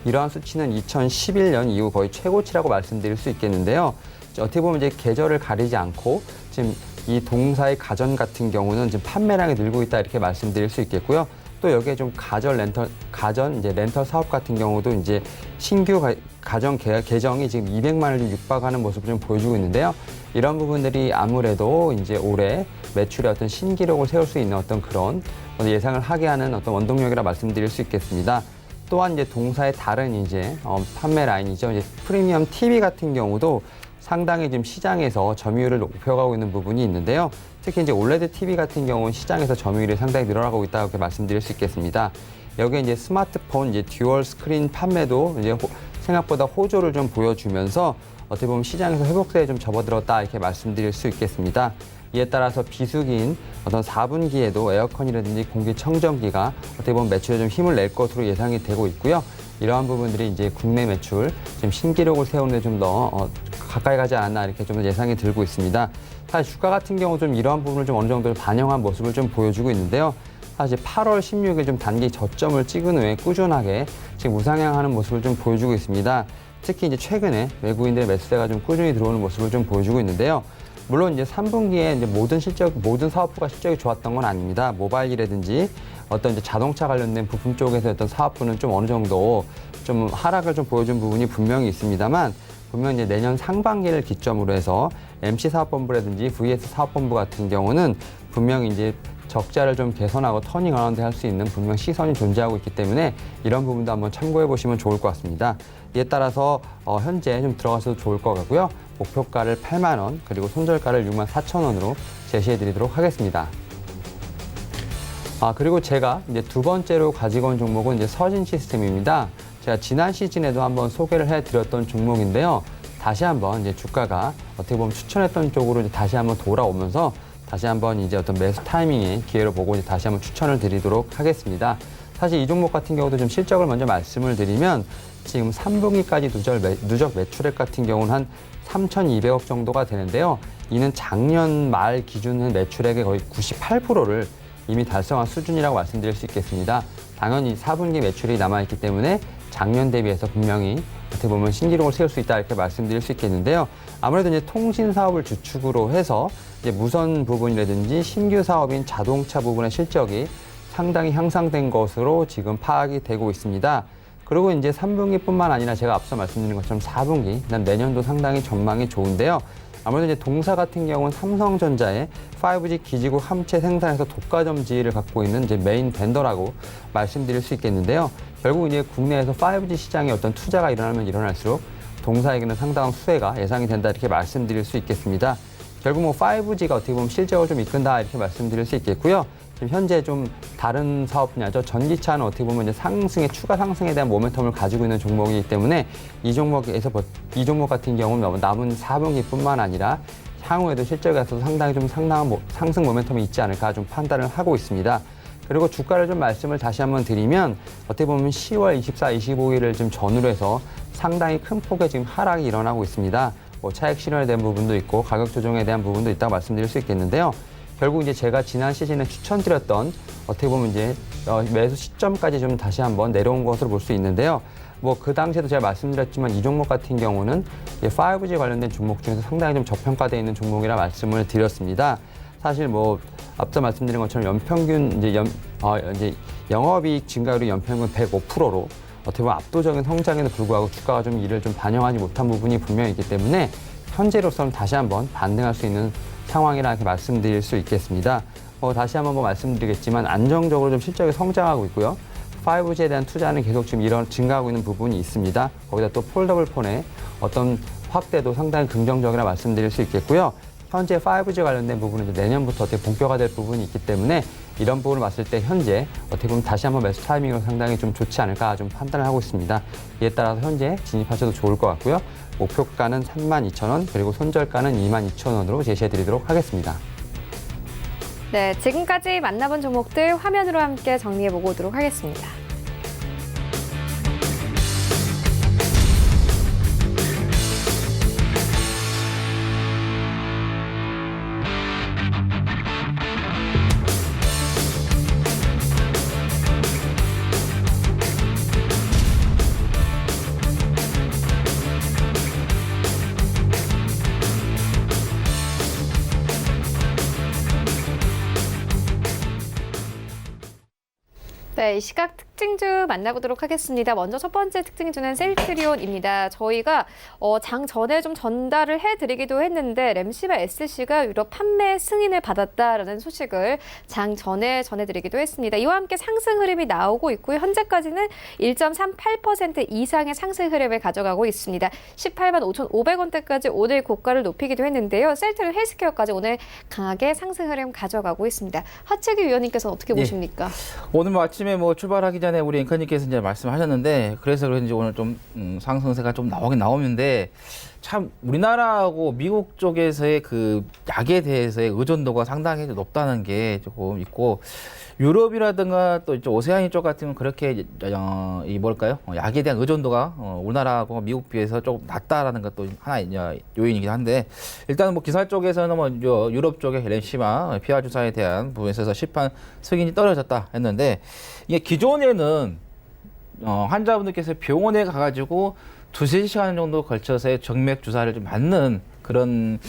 이러한 수치는 2011년 이후 거의 최고치라고 말씀드릴 수 있겠는데요. 어떻게 보면 이제 계절을 가리지 않고 지금 이 동사의 가전 같은 경우는 지금 판매량이 늘고 있다 이렇게 말씀드릴 수 있겠고요. 또 여기에 좀 가전 이제 렌털 사업 같은 경우도 이제 신규 가전 계정이 지금 200만을 좀 육박하는 모습을 좀 보여주고 있는데요. 이런 부분들이 아무래도 이제 올해 매출의 어떤 신기록을 세울 수 있는 어떤 그런 예상을 하게 하는 어떤 원동력이라 말씀드릴 수 있겠습니다. 또한 이제 동사의 다른 이제 판매 라인이죠. 이제 프리미엄 TV 같은 경우도 상당히 지금 시장에서 점유율을 높여가고 있는 부분이 있는데요. 특히 이제 올레드 TV 같은 경우는 시장에서 점유율이 상당히 늘어나고 있다고 이렇게 말씀드릴 수 있겠습니다. 여기에 이제 스마트폰 이제 듀얼 스크린 판매도 이제 생각보다 호조를 좀 보여주면서 어떻게 보면 시장에서 회복세에 좀 접어들었다 이렇게 말씀드릴 수 있겠습니다. 이에 따라서 비수기인 어떤 4분기에도 에어컨이라든지 공기청정기가 어떻게 보면 매출에 좀 힘을 낼 것으로 예상이 되고 있고요. 이러한 부분들이 이제 국내 매출 지금 신기록을 세우는 데 좀 더 가까이 가지 않았나 이렇게 좀 예상이 들고 있습니다. 사실 주가 같은 경우 좀 이러한 부분을 좀 어느 정도 반영한 모습을 좀 보여주고 있는데요. 사실 8월 16일 좀 단기 저점을 찍은 후에 꾸준하게 지금 우상향하는 모습을 좀 보여주고 있습니다. 특히 이제 최근에 외국인들의 매수세가 좀 꾸준히 들어오는 모습을 좀 보여주고 있는데요. 물론 이제 3분기에 이제 모든 사업부가 실적이 좋았던 건 아닙니다. 모바일이라든지 어떤 이제 자동차 관련된 부품 쪽에서 어떤 사업부는 좀 어느 정도 좀 하락을 좀 보여준 부분이 분명히 있습니다만 분명 이제 내년 상반기를 기점으로 해서 MC 사업본부라든지 VS 사업본부 같은 경우는 분명히 이제 적자를 좀 개선하고 터닝 어라운드 할 수 있는 분명 시선이 존재하고 있기 때문에 이런 부분도 한번 참고해 보시면 좋을 것 같습니다. 이에 따라서 현재 좀 들어가셔도 좋을 것 같고요. 목표가를 8만 원 그리고 손절가를 6만 4천 원으로 제시해 드리도록 하겠습니다. 그리고 제가 이제 두 번째로 가지고 온 종목은 이제 서진 시스템입니다. 제가 지난 시즌에도 한번 소개를 해드렸던 종목인데요. 다시 한번 이제 주가가 어떻게 보면 추천했던 쪽으로 이제 다시 한번 돌아오면서 다시 한번 이제 어떤 매수 타이밍의 기회를 보고 이제 다시 한번 추천을 드리도록 하겠습니다. 사실 이 종목 같은 경우도 좀 실적을 먼저 말씀을 드리면 지금 3분기까지 누적 매출액 같은 경우는 한 3,200억 정도가 되는데요. 이는 작년 말 기준 매출액의 거의 98%를 이미 달성한 수준이라고 말씀드릴 수 있겠습니다. 당연히 4분기 매출이 남아있기 때문에 작년 대비해서 분명히 어떻게 보면 신기록을 세울 수 있다 이렇게 말씀드릴 수 있겠는데요. 아무래도 이제 통신 사업을 주축으로 해서 이제 무선 부분이라든지 신규 사업인 자동차 부분의 실적이 상당히 향상된 것으로 지금 파악이 되고 있습니다. 그리고 이제 3분기뿐만 아니라 제가 앞서 말씀드린 것처럼 4분기, 내년도 상당히 전망이 좋은데요. 아무래도 이제 동사 같은 경우는 삼성전자의 5G 기지국 함체 생산에서 독과점 지위를 갖고 있는 이제 메인 벤더라고 말씀드릴 수 있겠는데요. 결국 이제 국내에서 5G 시장에 어떤 투자가 일어나면 일어날수록 동사에게는 상당한 수혜가 예상이 된다 이렇게 말씀드릴 수 있겠습니다. 결국 뭐 5G가 어떻게 보면 실적을 좀 이끈다 이렇게 말씀드릴 수 있겠고요. 지금 현재 좀 다른 사업 분야죠. 전기차는 어떻게 보면 이제 추가 상승에 대한 모멘텀을 가지고 있는 종목이기 때문에 이 종목 같은 경우는 남은 4분기뿐만 아니라 향후에도 실적에서 상당히 좀 상당한 상승 모멘텀이 있지 않을까 좀 판단을 하고 있습니다. 그리고 주가를 좀 말씀을 다시 한번 드리면 어떻게 보면 10월 24, 25일을 좀 전후로 해서 상당히 큰 폭의 지금 하락이 일어나고 있습니다. 뭐 차익 실현에 대한 부분도 있고 가격 조정에 대한 부분도 있다고 말씀드릴 수 있겠는데요. 결국 이제 제가 지난 시즌에 추천드렸던 어떻게 보면 이제 매수 시점까지 좀 다시 한번 내려온 것으로 볼 수 있는데요. 뭐 그 당시에도 제가 말씀드렸지만 이 종목 같은 경우는 5G 관련된 종목 중에서 상당히 좀 저평가되어 있는 종목이라 말씀을 드렸습니다. 사실 뭐 앞서 말씀드린 것처럼 연평균 이제 영업이익 증가율이 연평균 105%로 어떻게 보면 압도적인 성장에도 불구하고 주가가 좀 이를 좀 반영하지 못한 부분이 분명히 있기 때문에 현재로서는 다시 한번 반등할 수 있는 상황이라 이렇게 말씀드릴 수 있겠습니다. 다시 한번 말씀드리겠지만 안정적으로 좀 실적이 성장하고 있고요. 5G에 대한 투자는 계속 지금 증가하고 있는 부분이 있습니다. 거기다 또 폴더블 폰의 어떤 확대도 상당히 긍정적이라 말씀드릴 수 있겠고요. 현재 5G 관련된 부분은 이제 내년부터 어떻게 본격화될 부분이 있기 때문에 이런 부분을 봤을 때 현재 어떻게 보면 다시 한번 매수 타이밍으로 상당히 좀 좋지 않을까 좀 판단을 하고 있습니다. 이에 따라서 현재 진입하셔도 좋을 것 같고요. 목표가는 32,000원 그리고 손절가는 22,000원으로 제시해드리도록 하겠습니다. 네, 지금까지 만나본 종목들 화면으로 함께 정리해보고 오도록 하겠습니다. 네, 이 시각 특징주 만나보도록 하겠습니다. 먼저 첫 번째 특징주는 셀트리온입니다. 저희가 장 전에 좀 전달을 해드리기도 했는데 램시바 SC가 유럽 판매 승인을 받았다라는 소식을 장 전에 전해드리기도 했습니다. 이와 함께 상승 흐름이 나오고 있고요. 현재까지는 1.38% 이상의 상승 흐름을 가져가고 있습니다. 18만 5,500원대까지 오늘 고가를 높이기도 했는데요. 셀트리온 헬스케어까지 오늘 강하게 상승 흐름 가져가고 있습니다. 하채기 위원님께서는 어떻게 보십니까? 오늘 뭐 아침에 뭐 출발하기 전에 우리 앵커님께서 이제 말씀하셨는데 그래서 그런지 오늘 좀 상승세가 좀 나오긴 나오는데 참 우리나라하고 미국 쪽에서의 그 약에 대해서의 의존도가 상당히 높다는 게 조금 있고 유럽이라든가 또 이쪽 오세아니 쪽 같은 경우는 그렇게 이 뭘까요? 약에 대한 의존도가 우리나라하고 미국 비해서 조금 낮다라는 것도 하나의 요인이긴 한데 일단은 뭐 기사 쪽에서는 뭐 유럽 쪽에 램시바 PR 주사에 대한 부분에 있어서 시판 승인이 떨어졌다 했는데 이게 기존에는 환자분들께서 병원에 가가지고 2-3시간 정도 걸쳐서 정맥 주사를 좀 맞는 그런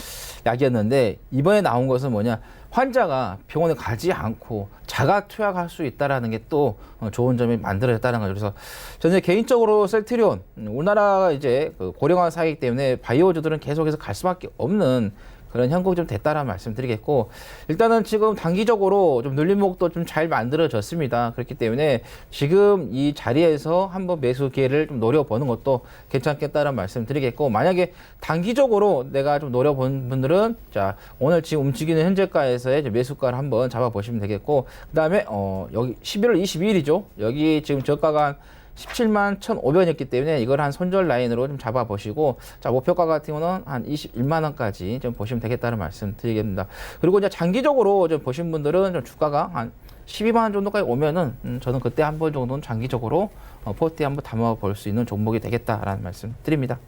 약이었는데 이번에 나온 것은 뭐냐 환자가 병원에 가지 않고 자가 투약할 수 있다라는 게 또 좋은 점이 만들어졌다는 거죠. 그래서 저는 개인적으로 셀트리온 우리나라가 이제 그 고령화 사이기 때문에 바이오주들은 계속해서 갈 수밖에 없는 그런 형국이 좀 됐다라는 말씀드리겠고 일단은 지금 단기적으로 좀 눌림목도 좀 잘 만들어졌습니다. 그렇기 때문에 지금 이 자리에서 한번 매수 기회를 좀 노려보는 것도 괜찮겠다라는 말씀드리겠고 만약에 단기적으로 내가 좀 노려본 분들은 자 오늘 지금 움직이는 현재가에서의 매수가를 한번 잡아보시면 되겠고 그다음에 여기 11월 22일이죠. 여기 지금 저가가 한 17만 1,500원이었기 때문에 이걸 한 손절 라인으로 좀 잡아보시고 자 목표가 같은 경우는 한 21만 원까지 좀 보시면 되겠다는 말씀 드리겠습니다. 그리고 이제 장기적으로 좀 보신 분들은 좀 주가가 한 12만 원 정도까지 오면은 저는 그때 한 번 정도는 장기적으로 포트에 한번 담아볼 수 있는 종목이 되겠다라는 말씀 드립니다.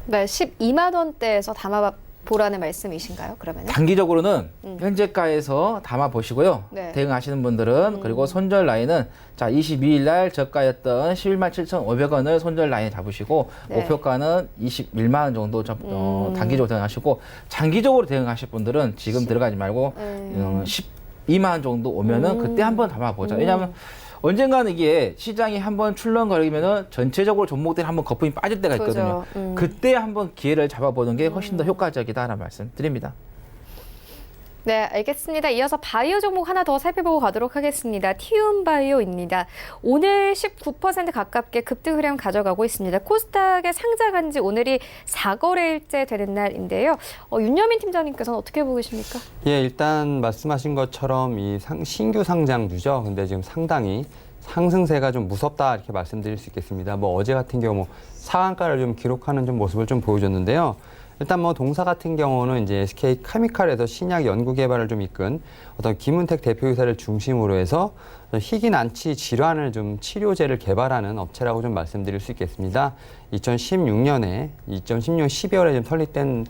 네, 12만 원대에서 담아보라는 말씀이신가요? 그러면 단기적으로는 현재가에서 담아 보시고요. 네. 대응하시는 분들은 그리고 손절 라인은 자 22일 날 저가였던 11만 7,500원을 손절 라인 잡으시고 네. 목표가는 21만 원 정도 단기적으로 대응하시고 장기적으로 대응하실 분들은 지금 들어가지 말고 12만 원 정도 오면은 그때 한번 담아 보자. 왜냐하면 언젠가는 이게 시장이 한번 출렁거리면은 전체적으로 종목들이 한번 거품이 빠질 때가 있거든요. 그죠. 그때 한번 기회를 잡아보는 게 훨씬 더 효과적이다라는 말씀 드립니다. 네, 알겠습니다. 이어서 바이오 종목 하나 더 살펴보고 가도록 하겠습니다. 티움바이오입니다. 오늘 19% 가깝게 급등 흐름 가져가고 있습니다. 코스닥에 상장한 지 오늘이 4거래일째 되는 날인데요. 윤여민 팀장님께서는 어떻게 보고 계십니까? 예, 일단 말씀하신 것처럼 이 신규 상장주죠. 근데 지금 상당히 상승세가 좀 무섭다 이렇게 말씀드릴 수 있겠습니다. 뭐 어제 같은 경우 뭐 상한가를 좀 기록하는 좀 모습을 좀 보여줬는데요. 일단 뭐 동사 같은 경우는 이제 SK 케미칼에서 신약 연구 개발을 좀 이끈 어떤 김은택 대표이사를 중심으로 해서 희귀 난치 질환을 좀 치료제를 개발하는 업체라고 좀 말씀드릴 수 있겠습니다. 2016년 12월에 좀 설립된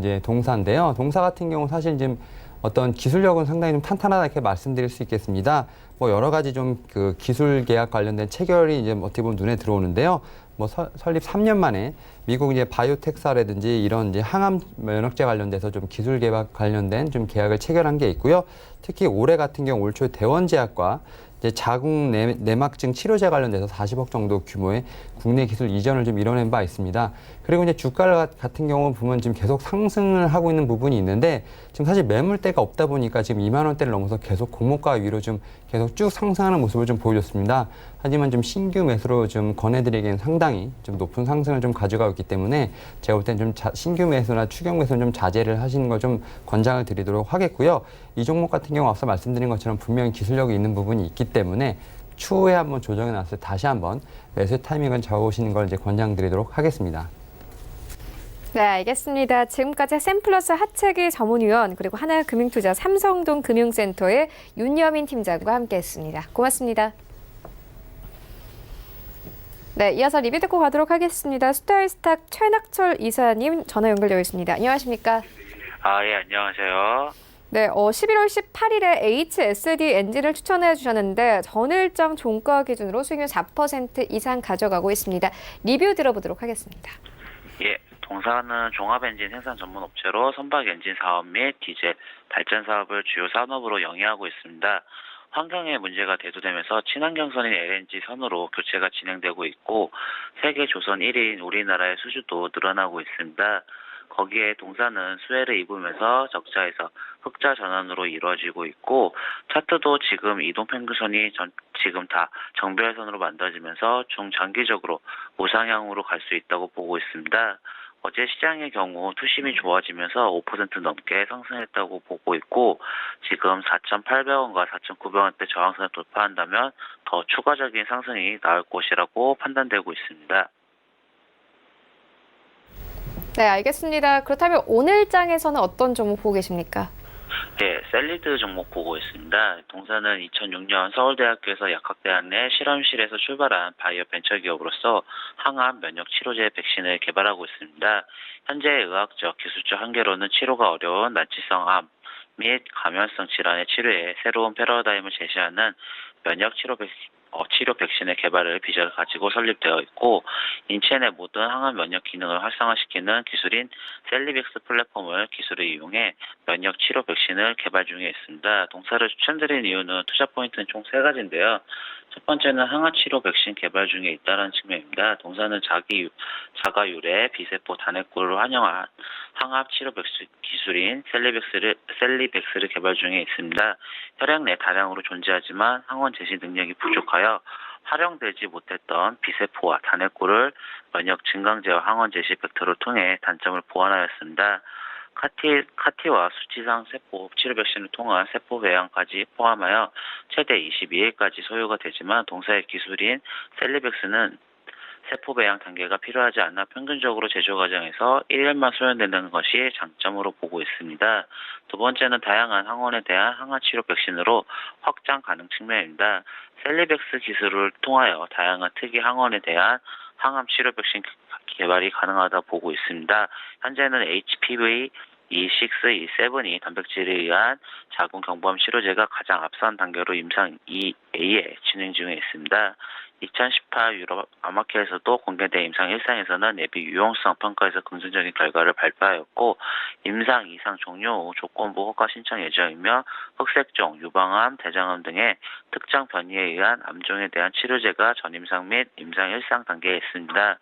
이제 동사인데요. 동사 같은 경우 사실 지금 어떤 기술력은 상당히 좀 탄탄하다 이렇게 말씀드릴 수 있겠습니다. 뭐 여러 가지 좀 그 기술 계약 관련된 체결이 이제 어떻게 보면 눈에 들어오는데요. 뭐 설립 3년 만에 미국 이제 바이오텍사라든지 이런 이제 항암 면역제 관련돼서 좀 기술 개발 관련된 좀 계약을 체결한 게 있고요. 특히 올해 같은 경우 올 초에 대원제약과 이제 자궁 내막증 치료제 관련돼서 40억 정도 규모의 국내 기술 이전을 좀 이뤄낸 바 있습니다. 그리고 이제 주가 같은 경우 보면 지금 계속 상승을 하고 있는 부분이 있는데 지금 사실 매물대가 없다 보니까 지금 2만 원대를 넘어서 계속 공모가 위로 좀 계속 쭉 상승하는 모습을 좀 보여줬습니다. 하지만 좀 신규 매수로 좀 권해드리기엔 상당히 좀 높은 상승을 좀 가져가고 있기 때문에 제가 볼 땐 좀 신규 매수나 추격 매수는 좀 자제를 하시는 걸 좀 권장을 드리도록 하겠고요. 이 종목 같은 경우 앞서 말씀드린 것처럼 분명히 기술력이 있는 부분이 있기 때문에 추후에 한번 조정해 놨을 때 다시 한번 매수 타이밍을 잡아보시는 걸 이제 권장드리도록 하겠습니다. 네, 알겠습니다. 지금까지 샘플러스 하채기 전문위원 그리고 하나금융투자 삼성동 금융센터의 윤여민 팀장과 함께했습니다. 고맙습니다. 네, 이어서 리뷰 듣고 가도록 하겠습니다. 스타일스탁 최낙철 이사님 전화 연결되어 있습니다. 안녕하십니까? 예, 안녕하세요. 네, 11월 18일에 HSD 엔진을 추천해 주셨는데 전일장 종가 기준으로 수익률 4% 이상 가져가고 있습니다. 리뷰 들어보도록 하겠습니다. 예, 동사는 종합엔진 생산 전문 업체로 선박 엔진 사업 및 디젤 발전 사업을 주요 산업으로 영위하고 있습니다. 환경에 문제가 대두되면서 친환경선인 LNG 선으로 교체가 진행되고 있고 세계 조선 1위인 우리나라의 수주도 늘어나고 있습니다. 거기에 동사는 수혜를 입으면서 적자에서 흑자 전환으로 이루어지고 있고 차트도 지금 이동평균선이 지금 다 정배열선으로 만들어지면서 중장기적으로 우상향으로 갈 수 있다고 보고 있습니다. 어제 시장의 경우 투심이 좋아지면서 5% 넘게 상승했다고 보고 있고 지금 4,800원과 4,900원대 저항선을 돌파한다면 더 추가적인 상승이 나올 것이라고 판단되고 있습니다. 네, 알겠습니다. 그렇다면 오늘 장에서는 어떤 종목 보고 계십니까? 네, 셀리드 종목 보고 있습니다. 동사는 2006년 서울대학교에서 약학대학 내 실험실에서 출발한 바이오 벤처 기업으로서 항암 면역 치료제 백신을 개발하고 있습니다. 현재 의학적, 기술적 한계로는 치료가 어려운 난치성 암 및 감염성 질환의 치료에 새로운 패러다임을 제시하는 면역 치료 백신의 개발을 비전을 가지고 설립되어 있고 인체 내 모든 항암 면역 기능을 활성화시키는 기술인 셀리백스 플랫폼을 기술을 이용해 면역 치료 백신을 개발 중에 있습니다. 동사를 추천드린 이유는 투자 포인트는 총 3가지인데요. 첫 번째는 항암 치료 백신 개발 중에 있다는 측면입니다. 동사는 자가 유래 비세포 단핵굴을 활용한 항암 치료 백신 기술인 셀리백스를 개발 중에 있습니다. 혈액 내 다량으로 존재하지만 항원 제시 능력이 부족하여 활용되지 못했던 비세포와 단핵굴을 면역 증강제와 항원 제시 벡터를 통해 단점을 보완하였습니다. 카티와 수치상 세포 치료 백신을 통한 세포 배양까지 포함하여 최대 22일까지 소요가 되지만 동사의 기술인 셀리백스는 세포 배양 단계가 필요하지 않아 평균적으로 제조 과정에서 1년만 소요된다는 것이 장점으로 보고 있습니다. 두 번째는 다양한 항원에 대한 항암 치료 백신으로 확장 가능 측면입니다. 셀리백스 기술을 통하여 다양한 특이 항원에 대한 항암 치료 백신 개발이 가능하다 보고 있습니다. 현재는 HPV E6, E7이 단백질에 의한 자궁 경부암 치료제가 가장 앞선 단계로 임상 2A에 진행 중에 있습니다. 2018 유럽 암학회에서도 공개된 임상 1상에서는 예비 유용성 평가에서 긍정적인 결과를 발표하였고 임상 2상 종료 후 조건부 허가 신청 예정이며 흑색종, 유방암, 대장암 등의 특정 변이에 의한 암종에 대한 치료제가 전임상 및 임상 1상 단계에 있습니다.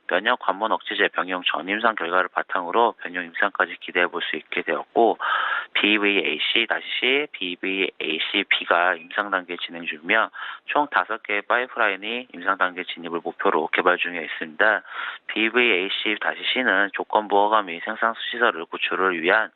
면역 관문 억제제 병용 전임상 결과를 바탕으로 변용 임상까지 기대해 볼 수 있게 되었고 BVAC-C, BVAC-B가 임상 단계 진행 중이며 총 5개의 파이프라인이 임상 단계 진입을 목표로 개발 중에 있습니다. BVAC-C는 조건부 허가 및 생산 시설을 구축을 위한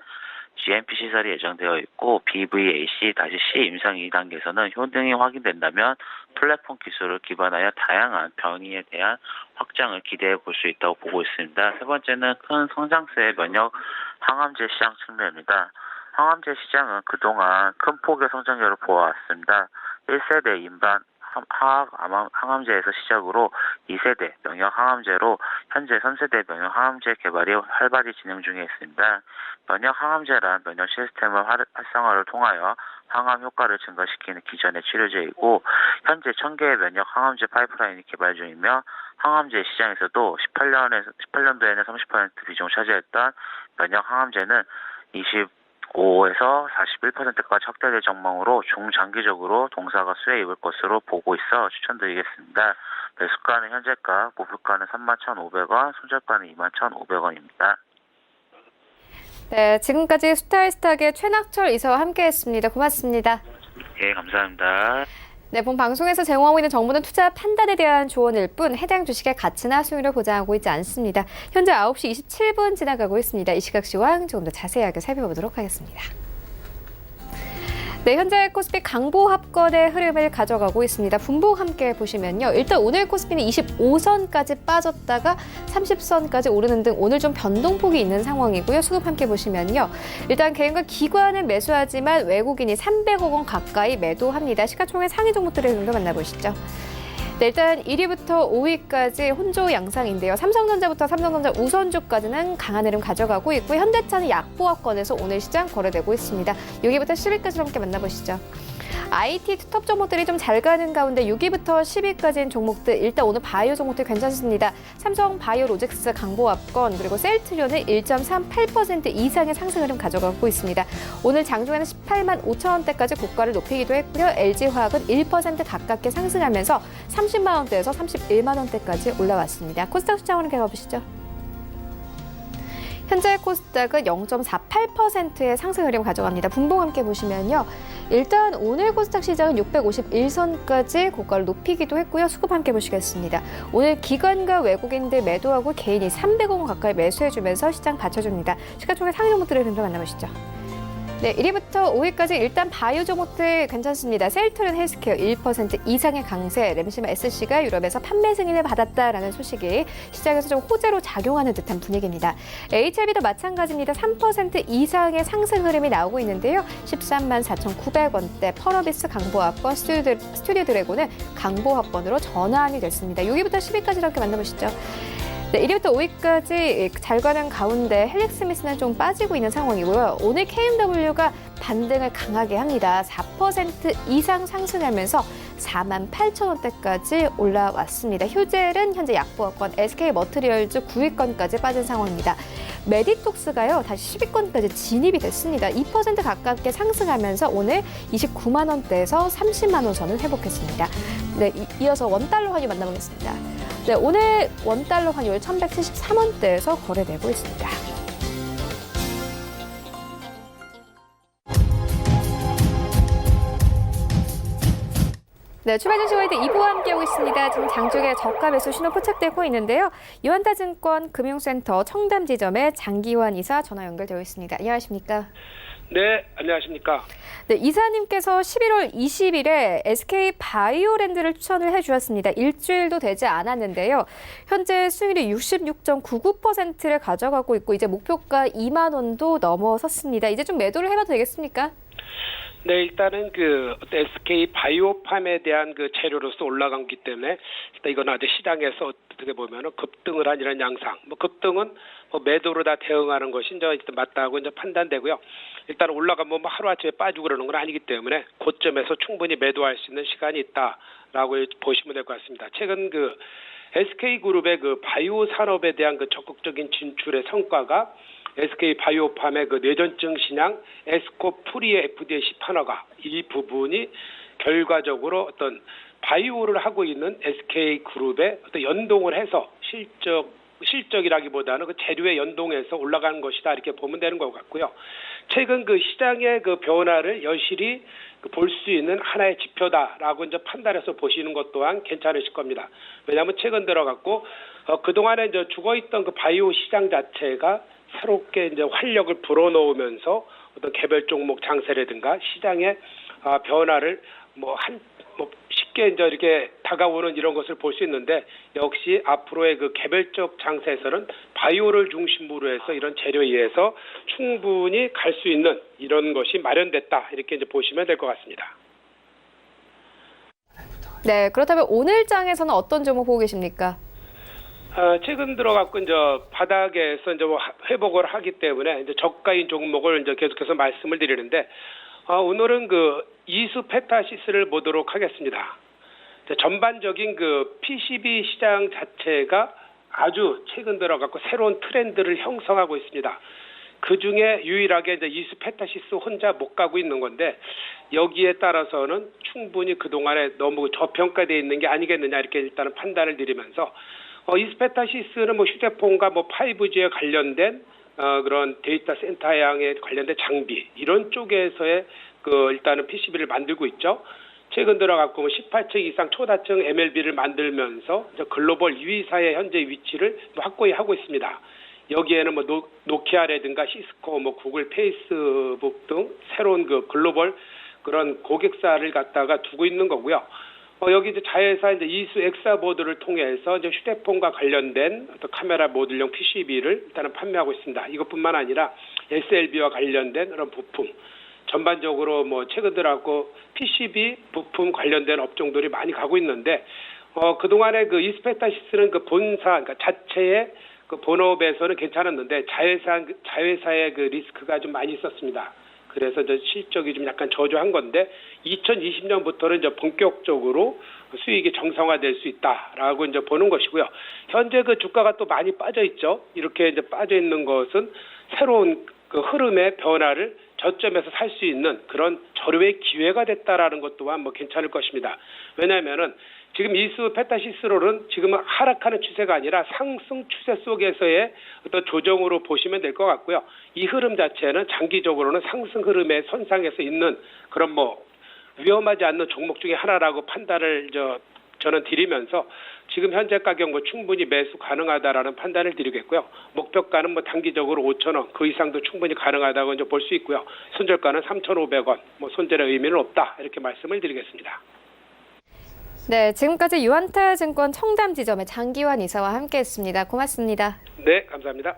GMP 시설이 예정되어 있고 BVAC-C 임상 2단계에서는 효능이 확인된다면 플랫폼 기술을 기반하여 다양한 변이에 대한 확장을 기대해 볼 수 있다고 보고 있습니다. 세 번째는 큰 성장세의 면역 항암제 시장 측면입니다. 항암제 시장은 그동안 큰 폭의 성장률을 보아왔습니다. 1세대 항암제에서 시작으로 2세대 면역 항암제로 현재 3세대 면역 항암제 개발이 활발히 진행 중에 있습니다. 면역 항암제란 면역 시스템의 활성화를 통하여 항암 효과를 증가시키는 기존의 치료제이고 현재 1000개의 면역 항암제 파이프라인이 개발 중이며 항암제 시장에서도 18년도에는 30% 비중을 차지했던 면역 항암제는 25에서 41%까지 확대될 전망으로 중장기적으로 동사가 수혜에 입을 것으로 보고 있어 추천드리겠습니다. 매수가는 현재가, 목표가는 31,500원, 손절가는 21,500원입니다. 네, 지금까지 스타일스탁의 최낙철 이사와 함께했습니다. 고맙습니다. 예, 감사합니다. 네, 본 방송에서 제공하고 있는 정보는 투자 판단에 대한 조언일 뿐 해당 주식의 가치나 수익률을 보장하고 있지 않습니다. 현재 9시 27분 지나가고 있습니다. 이 시각 시황 조금 더 자세하게 살펴보도록 하겠습니다. 네, 현재 코스피 강보합권의 흐름을 가져가고 있습니다. 분봉 함께 보시면요. 일단 오늘 코스피는 25선까지 빠졌다가 30선까지 오르는 등 오늘 좀 변동폭이 있는 상황이고요. 수급 함께 보시면요. 일단 개인과 기관은 매수하지만 외국인이 300억 원 가까이 매도합니다. 시가총액 상위 종목들의 흐름도 만나보시죠. 네, 일단 1위부터 5위까지 혼조 양상인데요. 삼성전자부터 삼성전자 우선주까지는 강한 흐름 가져가고 있고 현대차는 약보합권에서 오늘 시장 거래되고 있습니다. 6위부터 10위까지 함께 만나보시죠. IT 톱 종목들이 좀 잘 가는 가운데 6위부터 10위까지인 종목들 일단 오늘 바이오 종목들 괜찮습니다. 삼성 바이오로직스 강보합권 그리고 셀트리온은 1.38% 이상의 상승 흐름 가져가고 있습니다. 오늘 장중에는 18만 5천 원대까지 고가를 높이기도 했고요. LG화학은 1% 가깝게 상승하면서 30만 원대에서 31만 원대까지 올라왔습니다. 코스닥 시장 한번 가보시죠. 현재 코스닥은 0.48%의 상승 흐름 가져갑니다. 분봉 함께 보시면요. 일단 오늘 코스닥 시장은 651선까지 고가를 높이기도 했고요. 수급 함께 보시겠습니다. 오늘 기관과 외국인들 매도하고 개인이 300억 원 가까이 매수해주면서 시장 받쳐줍니다. 시가총액 상위 종목들의 흐름도 만나보시죠. 네, 1위부터 5위까지 일단 바이오 종목들 괜찮습니다. 셀트리온 헬스케어 1% 이상의 강세, 램시마 SC가 유럽에서 판매 승인을 받았다라는 소식이 시장에서 좀 호재로 작용하는 듯한 분위기입니다. HLB도 마찬가지입니다. 3% 이상의 상승 흐름이 나오고 있는데요. 13만 4,900원대 펄어비스 강보합권, 스튜디오 드래곤은 강보합권으로 전환이 됐습니다. 6위부터 10위까지 이렇게 만나보시죠. 네, 1위부터 5위까지 잘 가는 가운데 헬릭스미스는 좀 빠지고 있는 상황이고요. 오늘 KMW가 반등을 강하게 합니다. 4% 이상 상승하면서 4만 8천 원대까지 올라왔습니다. 휴젤은 현재 약보합권, SK머트리얼즈 9위권까지 빠진 상황입니다. 메디톡스가요 다시 10위권까지 진입이 됐습니다. 2% 가깝게 상승하면서 오늘 29만 원대에서 30만 원 선을 회복했습니다. 네, 이어서 원달러 환율 만나보겠습니다. 네, 오늘 원달러 환율 1,173원대에서 거래되고 있습니다. 네, 출발증시와이드 2부와 함께하고 있습니다. 지금 장중에 저가 매수 신호 포착되고 있는데요. 유한타증권 금융센터 청담지점의 장기환 이사 전화 연결되어 있습니다. 안녕하십니까? 네, 안녕하십니까? 네, 이사님께서 11월 20일에 SK 바이오랜드를 추천을 해주셨습니다. 일주일도 되지 않았는데요. 현재 수익률이 66.99%를 가져가고 있고 이제 목표가 2만 원도 넘어섰습니다. 이제 좀 매도를 해봐도 되겠습니까? 네, 일단은 SK 바이오팜에 대한 재료로서 올라간 기 때문에 일단 이건 아직 시장에서 어떻게 보면은 급등을 한 이런 양상. 급등은 매도로 다 대응하는 것이 이제 맞다고 이제 판단되고요. 일단 올라가면 하루아침에 빠지고 그러는 건 아니기 때문에 고점에서 충분히 매도할 수 있는 시간이 있다라고 보시면 될 것 같습니다. 최근 SK그룹의 바이오 산업에 대한 적극적인 진출의 성과가 SK 바이오팜의 뇌전증 신약 에스코프리의 FDA 시판화가 이 부분이 결과적으로 어떤 바이오를 하고 있는 SK그룹에 어떤 연동을 해서 실적이라기보다는 재료에 연동해서 올라가는 것이다 이렇게 보면 되는 것 같고요. 최근 시장의 변화를 여실히 볼 수 있는 하나의 지표다라고 이제 판단해서 보시는 것 또한 괜찮으실 겁니다. 왜냐하면 최근 들어갔고 그동안에 이제 죽어있던 바이오 시장 자체가 새롭게 이제 활력을 불어넣으면서 어떤 개별 종목 장세라든가 시장의 변화를 쉽게 이제 이렇게 다가오는 이런 것을 볼 수 있는데 역시 앞으로의 개별적 장세에서는 바이오를 중심으로 해서 이런 재료에 의해서 충분히 갈 수 있는 이런 것이 마련됐다 이렇게 이제 보시면 될 것 같습니다. 네, 그렇다면 오늘 장에서는 어떤 종목 보고 계십니까? 최근 들어갖고 이제 바닥에서 이제 회복을 하기 때문에 이제 저가인 종목을 이제 계속해서 말씀을 드리는데 오늘은 그 이수 페타시스를 보도록 하겠습니다. 전반적인 그 PCB 시장 자체가 아주 최근 들어갖고 새로운 트렌드를 형성하고 있습니다. 그 중에 유일하게 이제 이수 페타시스 혼자 못 가고 있는 건데 여기에 따라서는 충분히 그 동안에 너무 저평가되어 있는 게 아니겠느냐 이렇게 일단은 판단을 드리면서 이수 페타시스는 뭐 휴대폰과 뭐 5G에 관련된 그런 데이터 센터향에 관련된 장비 이런 쪽에서의 그 일단은 PCB를 만들고 있죠. 최근 들어갖고 18층 이상 초다층 MLB를 만들면서 글로벌 2위사의 현재 위치를 확고히 하고 있습니다. 여기에는 뭐 노키아라든가 시스코, 뭐 구글, 페이스북 등 새로운 그 글로벌 그런 고객사를 갖다가 두고 있는 거고요. 여기 이제 자회사 이제 이수 엑사보드를 통해서 이제 휴대폰과 관련된 어떤 카메라 모듈용 PCB를 일단은 판매하고 있습니다. 이것뿐만 아니라 SLB와 관련된 그런 부품. 전반적으로 뭐 최근 들어갖고 PCB 부품 관련된 업종들이 많이 가고 있는데 그동안에 그 이스페타시스는 그 본사 그러니까 자체의 그 본업에서는 괜찮았는데 자회사의 그 리스크가 좀 많이 있었습니다. 그래서 이제 실적이 좀 약간 저조한 건데 2020년부터는 이제 본격적으로 수익이 정상화될 수 있다라고 이제 보는 것이고요. 현재 그 주가가 또 많이 빠져 있죠. 이렇게 이제 빠져 있는 것은 새로운 그 흐름의 변화를 저점에서 살 수 있는 그런 절호의 기회가 됐다라는 것 또한 뭐 괜찮을 것입니다. 왜냐하면은 지금 이수 페타시스로는 지금은 하락하는 추세가 아니라 상승 추세 속에서의 어떤 조정으로 보시면 될 것 같고요. 이 흐름 자체는 장기적으로는 상승 흐름의 선상에서 있는 그런 뭐 위험하지 않는 종목 중에 하나라고 판단을 저는 드리면서 지금 현재 가격 뭐 충분히 매수 가능하다라는 판단을 드리겠고요. 목표가는 뭐 단기적으로 5,000원 그 이상도 충분히 가능하다고 이제 볼 수 있고요. 손절가는 3,500원 뭐 손절의 의미는 없다 이렇게 말씀을 드리겠습니다. 네, 지금까지 유한타 증권 청담 지점의 장기환 이사와 함께했습니다. 고맙습니다. 네, 감사합니다.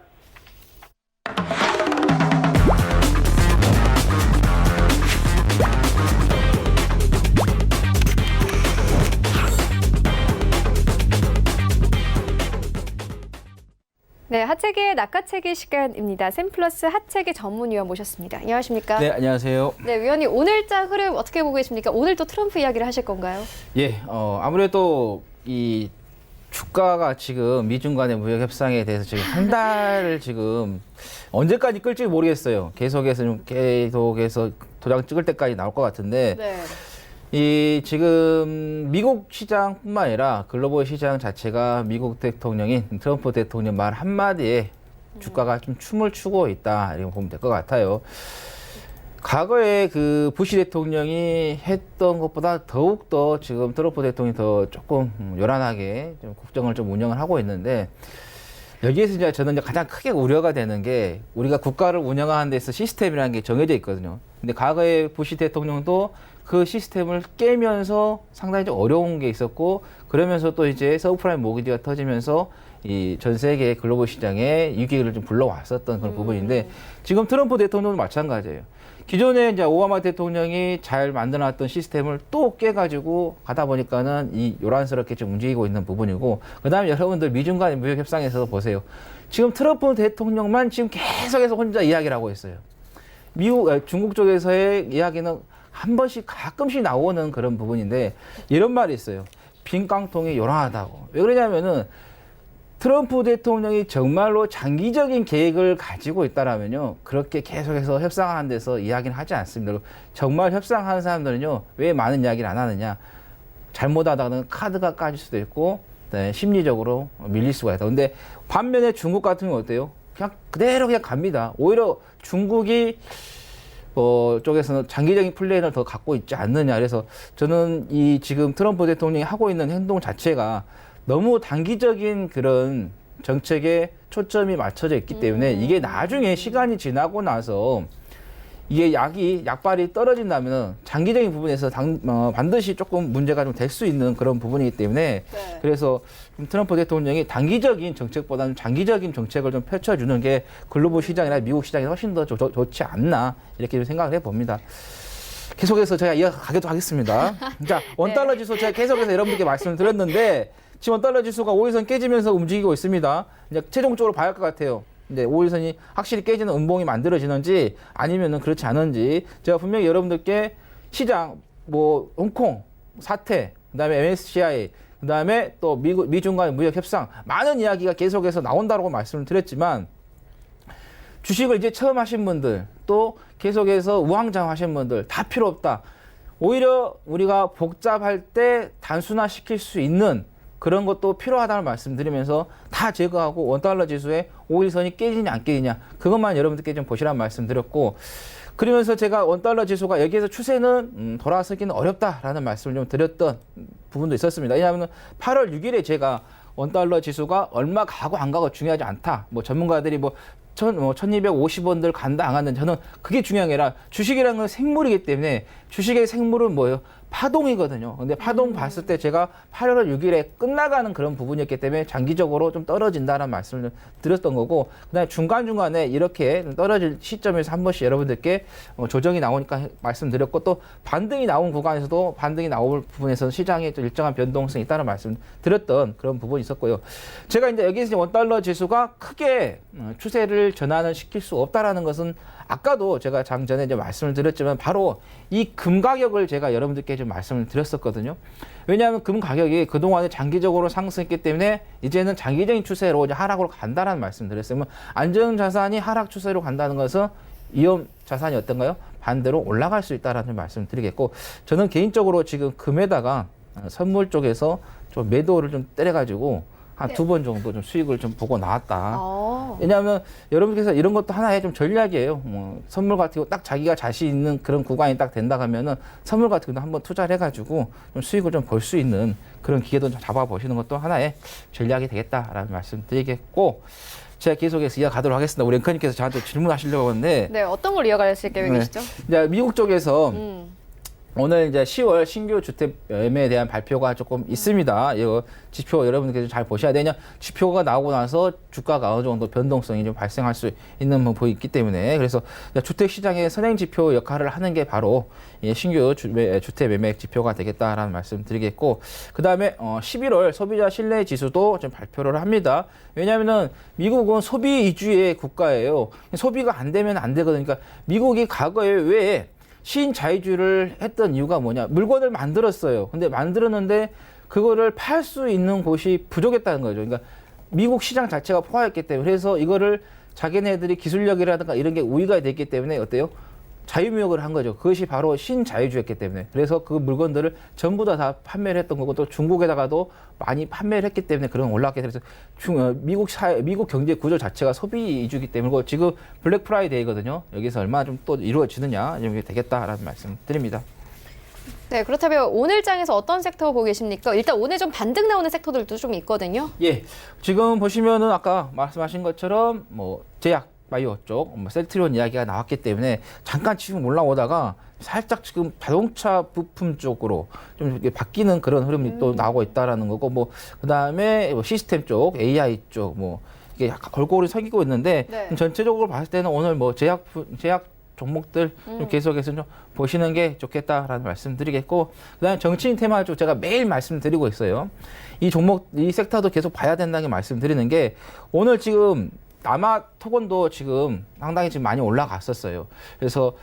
네, 하체기의 낚아채기 시간입니다. 샘플러스 하체기 전문위원 모셨습니다. 안녕하십니까? 네, 안녕하세요. 네, 위원님 오늘장 흐름 어떻게 보고 계십니까? 오늘 또 트럼프 이야기를 하실 건가요? 예, 아무래도 이 주가가 지금 미중 간의 무역 협상에 대해서 지금 한 달을 지금 언제까지 끌지 모르겠어요. 계속해서 도장 찍을 때까지 나올 것 같은데. 네. 이 지금 미국 시장뿐만 아니라 글로벌 시장 자체가 미국 대통령인 트럼프 대통령 말 한마디에 주가가 좀 춤을 추고 있다 이렇게 보면 될 것 같아요. 과거에 그 부시 대통령이 했던 것보다 더욱더 지금 트럼프 대통령이 더 조금 요란하게 좀 국정을 좀 운영을 하고 있는데 여기에서 이제 저는 이제 가장 크게 우려가 되는 게 우리가 국가를 운영하는 데서 시스템이라는 게 정해져 있거든요. 근데 과거에 부시 대통령도 그 시스템을 깨면서 상당히 좀 어려운 게 있었고 그러면서 또 이제 서브프라임 모기지가 터지면서 이 전 세계 글로벌 시장에 위기를 좀 불러왔었던 그런 부분인데 지금 트럼프 대통령도 마찬가지예요. 기존에 이제 오바마 대통령이 잘 만들어놨던 시스템을 또 깨가지고 가다 보니까는 이 요란스럽게 좀 움직이고 있는 부분이고 그다음에 여러분들 미중 간의 무역 협상에서 보세요. 지금 트럼프 대통령만 지금 계속해서 혼자 이야기를 하고 있어요. 중국 쪽에서의 이야기는 한 번씩 가끔씩 나오는 그런 부분인데 이런 말이 있어요. 빈 깡통이 요란하다고. 왜 그러냐면은 트럼프 대통령이 정말로 장기적인 계획을 가지고 있다라면요. 그렇게 계속해서 협상하는 데서 이야기는 하지 않습니다. 정말 협상하는 사람들은요. 왜 많은 이야기를 안 하느냐. 잘못하다가는 카드가 까질 수도 있고 심리적으로 밀릴 수가 있다. 근데 반면에 중국 같은 경우는 어때요? 그냥 그대로 그냥 갑니다. 오히려 중국이 쪽에서는 장기적인 플랜을 더 갖고 있지 않느냐. 그래서 저는 이 지금 트럼프 대통령이 하고 있는 행동 자체가 너무 단기적인 그런 정책에 초점이 맞춰져 있기 때문에 이게 나중에 시간이 지나고 나서 이게 약발이 떨어진다면 장기적인 부분에서 반드시 조금 문제가 좀 될 수 있는 그런 부분이기 때문에 네. 그래서 트럼프 대통령이 단기적인 정책보다는 장기적인 정책을 좀 펼쳐주는 게 글로벌 시장이나 미국 시장이 훨씬 더 좋지 않나 이렇게 생각을 해봅니다. 계속해서 제가 이어가기도 하겠습니다. 자, 원달러 지수 제가 계속해서 여러분들께 말씀을 드렸는데 지금 원달러 지수가 5일선 깨지면서 움직이고 있습니다. 이제 최종적으로 봐야 할 것 같아요. 근데 5일선이 확실히 깨지는 음봉이 만들어지는지 아니면은 그렇지 않은지 제가 분명히 여러분들께 시장, 뭐 홍콩 사태, 그다음에 MSCI, 그다음에 또 미중 간 무역 협상 많은 이야기가 계속해서 나온다고 말씀을 드렸지만 주식을 이제 처음 하신 분들 또 계속해서 우왕좌왕하신 분들 다 필요 없다. 오히려 우리가 복잡할 때 단순화시킬 수 있는 그런 것도 필요하다는 말씀드리면서 다 제거하고 원달러 지수의 5일선이 깨지냐 안 깨지냐 그것만 여러분들께 좀 보시라는 말씀드렸고 그러면서 제가 원달러 지수가 여기에서 추세는 돌아서기는 어렵다라는 말씀을 좀 드렸던 부분도 있었습니다. 왜냐하면 8월 6일에 제가 원달러 지수가 얼마 가고 안 가고 중요하지 않다. 뭐 전문가들이 1250원들 간다 안 간다 저는 그게 중요한 게 아니라 주식이라는 건 생물이기 때문에 주식의 생물은 뭐예요? 파동이거든요. 근데 파동 봤을 때 제가 8월 6일에 끝나가는 그런 부분이었기 때문에 장기적으로 좀 떨어진다는 말씀을 드렸던 거고 그다음에 중간중간에 이렇게 떨어질 시점에서 한 번씩 여러분들께 조정이 나오니까 말씀드렸고 또 반등이 나온 구간에서도 반등이 나올 부분에서는 시장에 또 일정한 변동성이 있다는 말씀 드렸던 그런 부분이 있었고요. 제가 이제 여기서 원달러 지수가 크게 추세를 전환을 시킬 수 없다라는 것은 아까도 제가 장전에 이제 말씀을 드렸지만 바로 이 금 가격을 제가 여러분들께 좀 말씀을 드렸었거든요. 왜냐하면 금 가격이 그동안에 장기적으로 상승했기 때문에 이제는 장기적인 추세로 이제 하락으로 간다라는 말씀을 드렸어요. 안정 자산이 하락 추세로 간다는 것은 위험 자산이 어떤가요? 반대로 올라갈 수 있다라는 말씀을 드리겠고 저는 개인적으로 지금 금에다가 선물 쪽에서 좀 매도를 좀 때려가지고 한 2번 정도 좀 수익을 좀 보고 나왔다. 왜냐하면 여러분께서 이런 것도 하나의 좀 전략이에요. 뭐 선물 같은 거 딱 자기가 자신 있는 그런 구간이 딱 된다 하면은 선물 같은 것도 한번 투자를 해가지고 좀 수익을 좀 볼 수 있는 그런 기회도 좀 잡아보시는 것도 하나의 전략이 되겠다라는 말씀 드리겠고 제가 계속해서 이어가도록 하겠습니다. 우리 앵커님께서 저한테 질문하시려고 하는데 네, 어떤 걸 이어가실 계획이시죠? 이제 미국 쪽에서 오늘 이제 10월 신규 주택 매매에 대한 발표가 조금 있습니다. 이거 지표 여러분들께서 잘 보셔야 되냐. 지표가 나오고 나서 주가가 어느 정도 변동성이 좀 발생할 수 있는 부분이 있기 때문에 그래서 주택 시장의 선행 지표 역할을 하는 게 바로 신규 주택 매매 지표가 되겠다라는 말씀 드리겠고 그 다음에 11월 소비자 신뢰 지수도 좀 발표를 합니다. 왜냐하면은 미국은 소비 위주의 국가예요. 소비가 안 되면 안 되거든요. 그러니까 미국이 과거에 왜 신자유주의를 했던 이유가 뭐냐. 물건을 만들었어요. 근데 만들었는데 그거를 팔 수 있는 곳이 부족했다는 거죠. 그러니까 미국 시장 자체가 포화했기 때문에 그래서 이거를 자기네들이 기술력이라든가 이런 게 우위가 됐기 때문에 어때요? 자유무역을 한 거죠. 그것이 바로 신자유주의였기 때문에. 그래서 그 물건들을 전부 다 판매를 했던 거고 또 중국에다가도 많이 판매를 했기 때문에 그런 올라갔기 때문에 미국 경제 구조 자체가 소비 위주이기 때문에 지금 블랙 프라이데이거든요. 여기서 얼마나 좀 또 이루어지느냐 이게 되겠다라는 말씀 드립니다. 네, 그렇다면 오늘 장에서 어떤 섹터 보고 계십니까? 일단 오늘 좀 반등 나오는 섹터들도 좀 있거든요. 예, 지금 보시면은 아까 말씀하신 것처럼 뭐 제약 바이오 쪽, 셀트리온 이야기가 나왔기 때문에 잠깐 지금 올라오다가 살짝 지금 자동차 부품 쪽으로 좀 이렇게 바뀌는 그런 흐름이 또 나오고 있다라는 거고, 뭐 그다음에 시스템 쪽, AI 쪽, 뭐 이게 약간 골고루 생기고 있는데 네. 전체적으로 봤을 때는 오늘 뭐 제약 종목들 좀 계속해서 좀 보시는 게 좋겠다라는 말씀드리겠고, 그다음에 정치인 테마 쪽 제가 매일 말씀드리고 있어요. 이 종목, 이 섹터도 계속 봐야 된다는 말씀드리는 게 오늘 지금 남아 토건도 지금 상당히 지금 많이 올라갔었어요. 그래서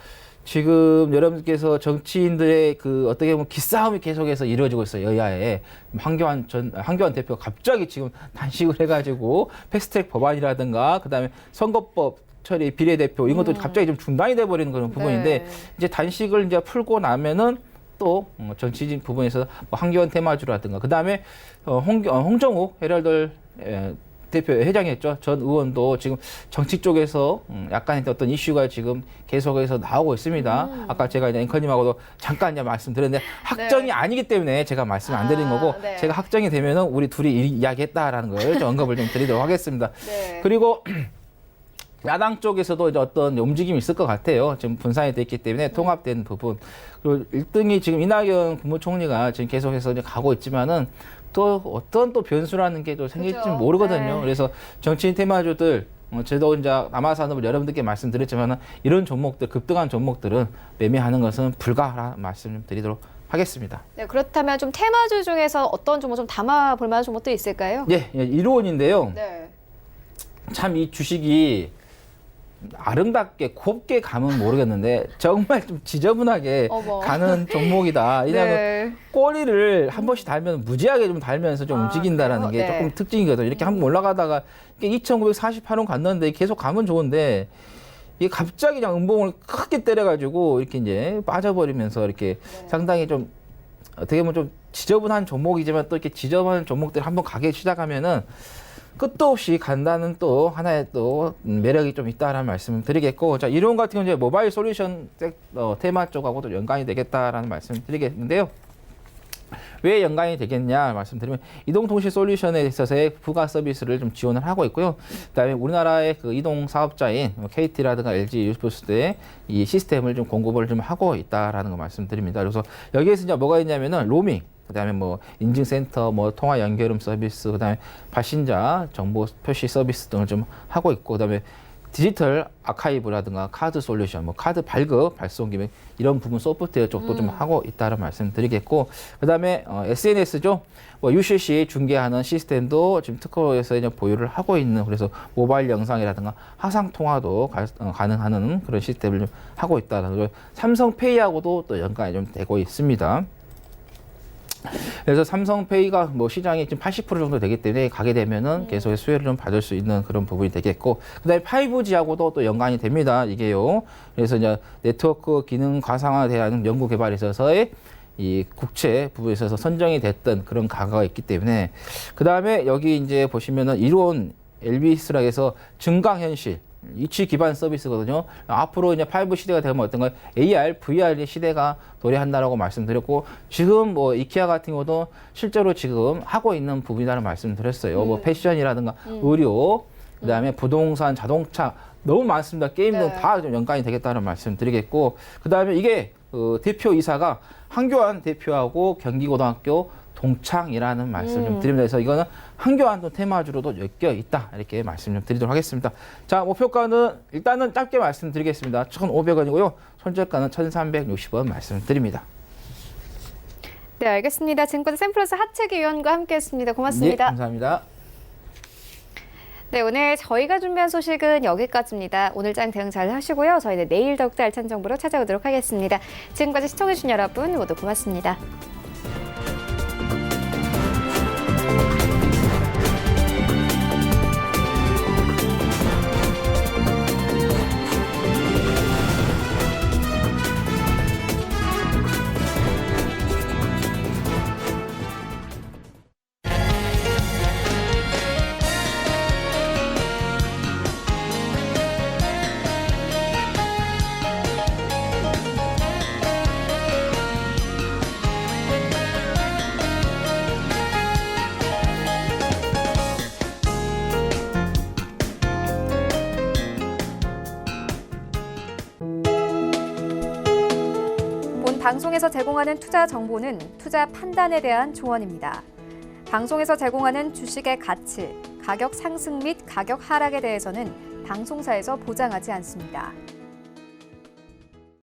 지금 여러분께서 정치인들의 그 어떻게 보면 기싸움이 계속해서 이루어지고 있어요. 여야에 황교안 대표가 갑자기 지금 단식을 해가지고 패스트트랙 법안이라든가 그다음에 선거법 처리 비례대표 이런 것도 갑자기 좀 중단이 돼버리는 그런 부분인데 네. 이제 단식을 이제 풀고 나면은 또 정치진 부분에서 뭐 황교안 테마주라든가 그다음에 홍정욱 헤럴드 대표 회장이었죠. 전 의원도 지금 정치 쪽에서 약간의 어떤 이슈가 지금 계속해서 나오고 있습니다. 아까 제가 이제 앵커님하고도 잠깐 이제 말씀드렸는데 확정이 아니기 때문에 제가 말씀 안 드린 거고 네. 제가 확정이 되면은 우리 둘이 이야기했다라는 걸 좀 언급을 좀 드리도록 하겠습니다. 네. 그리고 야당 쪽에서도 이제 어떤 움직임이 있을 것 같아요. 지금 분산이 됐기 때문에 통합된 부분. 그리고 1등이 지금 이낙연 국무총리가 지금 계속해서 이제 가고 있지만은 또 어떤 또 변수라는 게 또 생길지 그죠. 모르거든요. 네. 그래서 정치인 테마주들 저도 이제 남아산업을 여러분들께 말씀드렸지만 이런 종목들, 급등한 종목들은 매매하는 것은 불가라는 말씀 좀 드리도록 하겠습니다. 네, 그렇다면 좀 테마주 중에서 어떤 종목 좀 담아볼 만한 종목도 있을까요? 예, 이로원인데요. 네. 참 이 주식이 아름답게 곱게 가면 모르겠는데 정말 좀 지저분하게 어머. 가는 종목이다. 왜냐하면 네. 꼬리를 한 번씩 달면 무지하게 좀 달면서 좀 아, 움직인다라는 게 그래요? 네. 조금 특징이거든요. 이렇게 한번 올라가다가 2948원 갔는데 계속 가면 좋은데 이게 갑자기 그냥 음봉을 크게 때려가지고 이렇게 이제 빠져버리면서 이렇게 상당히 좀 어떻게 보면 좀 지저분한 종목이지만 또 이렇게 지저분한 종목들 한번 가기 시작하면은 끝도 없이 간다는 또 하나의 또 매력이 좀 있다라는 말씀을 드리겠고, 자, 이론 같은 경우는 이제 모바일 솔루션 테마 쪽하고도 연관이 되겠다라는 말씀을 드리겠는데요. 왜 연관이 되겠냐 말씀드리면 이동통신 솔루션에 있어서의 부가 서비스를 좀 지원을 하고 있고요. 그다음에 우리나라의 그 이동 사업자인 KT라든가 LG 유스포스에 이 시스템을 좀 공급을 좀 하고 있다라는 거 말씀드립니다. 그래서 여기에서 이제 뭐가 있냐면은 로밍, 그다음에 뭐 인증센터, 뭐 통화 연결음 서비스, 그다음에 발신자 정보 표시 서비스 등을 좀 하고 있고, 그다음에 디지털 아카이브라든가 카드 솔루션, 뭐 카드 발급, 발송 기능 이런 부분 소프트웨어 쪽도 좀 하고 있다는 말씀드리겠고, 그다음에 SNS죠. 뭐 UCC 중계하는 시스템도 지금 특허에서 이제 보유를 하고 있는, 그래서 모바일 영상이라든가 화상 통화도 가능한 그런 시스템을 좀 하고 있다는 거. 삼성페이하고도 또 연관이 좀 되고 있습니다. 그래서 삼성페이가 뭐 시장이 지금 80% 정도 되기 때문에 가게 되면은 계속의 수혜를 좀 받을 수 있는 그런 부분이 되겠고, 그다음에 5G하고도 또 연관이 됩니다. 이게요. 그래서 이제 네트워크 기능 가상화에 대한 연구 개발에 있어서의 이 국채 부분에 있어서 선정이 됐던 그런 가가가 있기 때문에, 그다음에 여기 이제 보시면은 이론 엘비스락에서 증강현실 이치 기반 서비스거든요. 앞으로 이제 5 시대가 되면 어떤가요? AR, VR 시대가 도래한다라고 말씀드렸고, 지금 뭐 이케아 같은 경우도 실제로 지금 하고 있는 부분이라는 말씀드렸어요. 뭐 패션이라든가 의료, 그다음에 부동산, 자동차 너무 많습니다. 게임도 네. 다 좀 연관이 되겠다는 말씀드리겠고, 그다음에 이게 대표이사가 한교안 대표하고 경기고등학교 동창이라는 말씀 좀 드립니다. 그래서 이거는 한교안 또 테마주로도 엮여 있다, 이렇게 말씀 좀 드리도록 하겠습니다. 자, 목표가는 일단은 짧게 말씀드리겠습니다. 1,500원이고요. 손절가는 1,360원 말씀드립니다. 네, 알겠습니다. 증권 샘플러스 하채기 위원과 함께했습니다. 네, 고맙습니다. 감사합니다. 네, 오늘 저희가 준비한 소식은 여기까지입니다. 오늘 장 대응 잘 하시고요. 저희는 내일 더욱더 알찬 정보로 찾아오도록 하겠습니다. 지금까지 시청해주신 여러분 모두 고맙습니다. 방송에서 제공하는 투자 정보는 투자 판단에 대한 조언입니다. 방송에서 제공하는 주식의 가치, 가격 상승 및 가격 하락에 대해서는 방송사에서 보장하지 않습니다.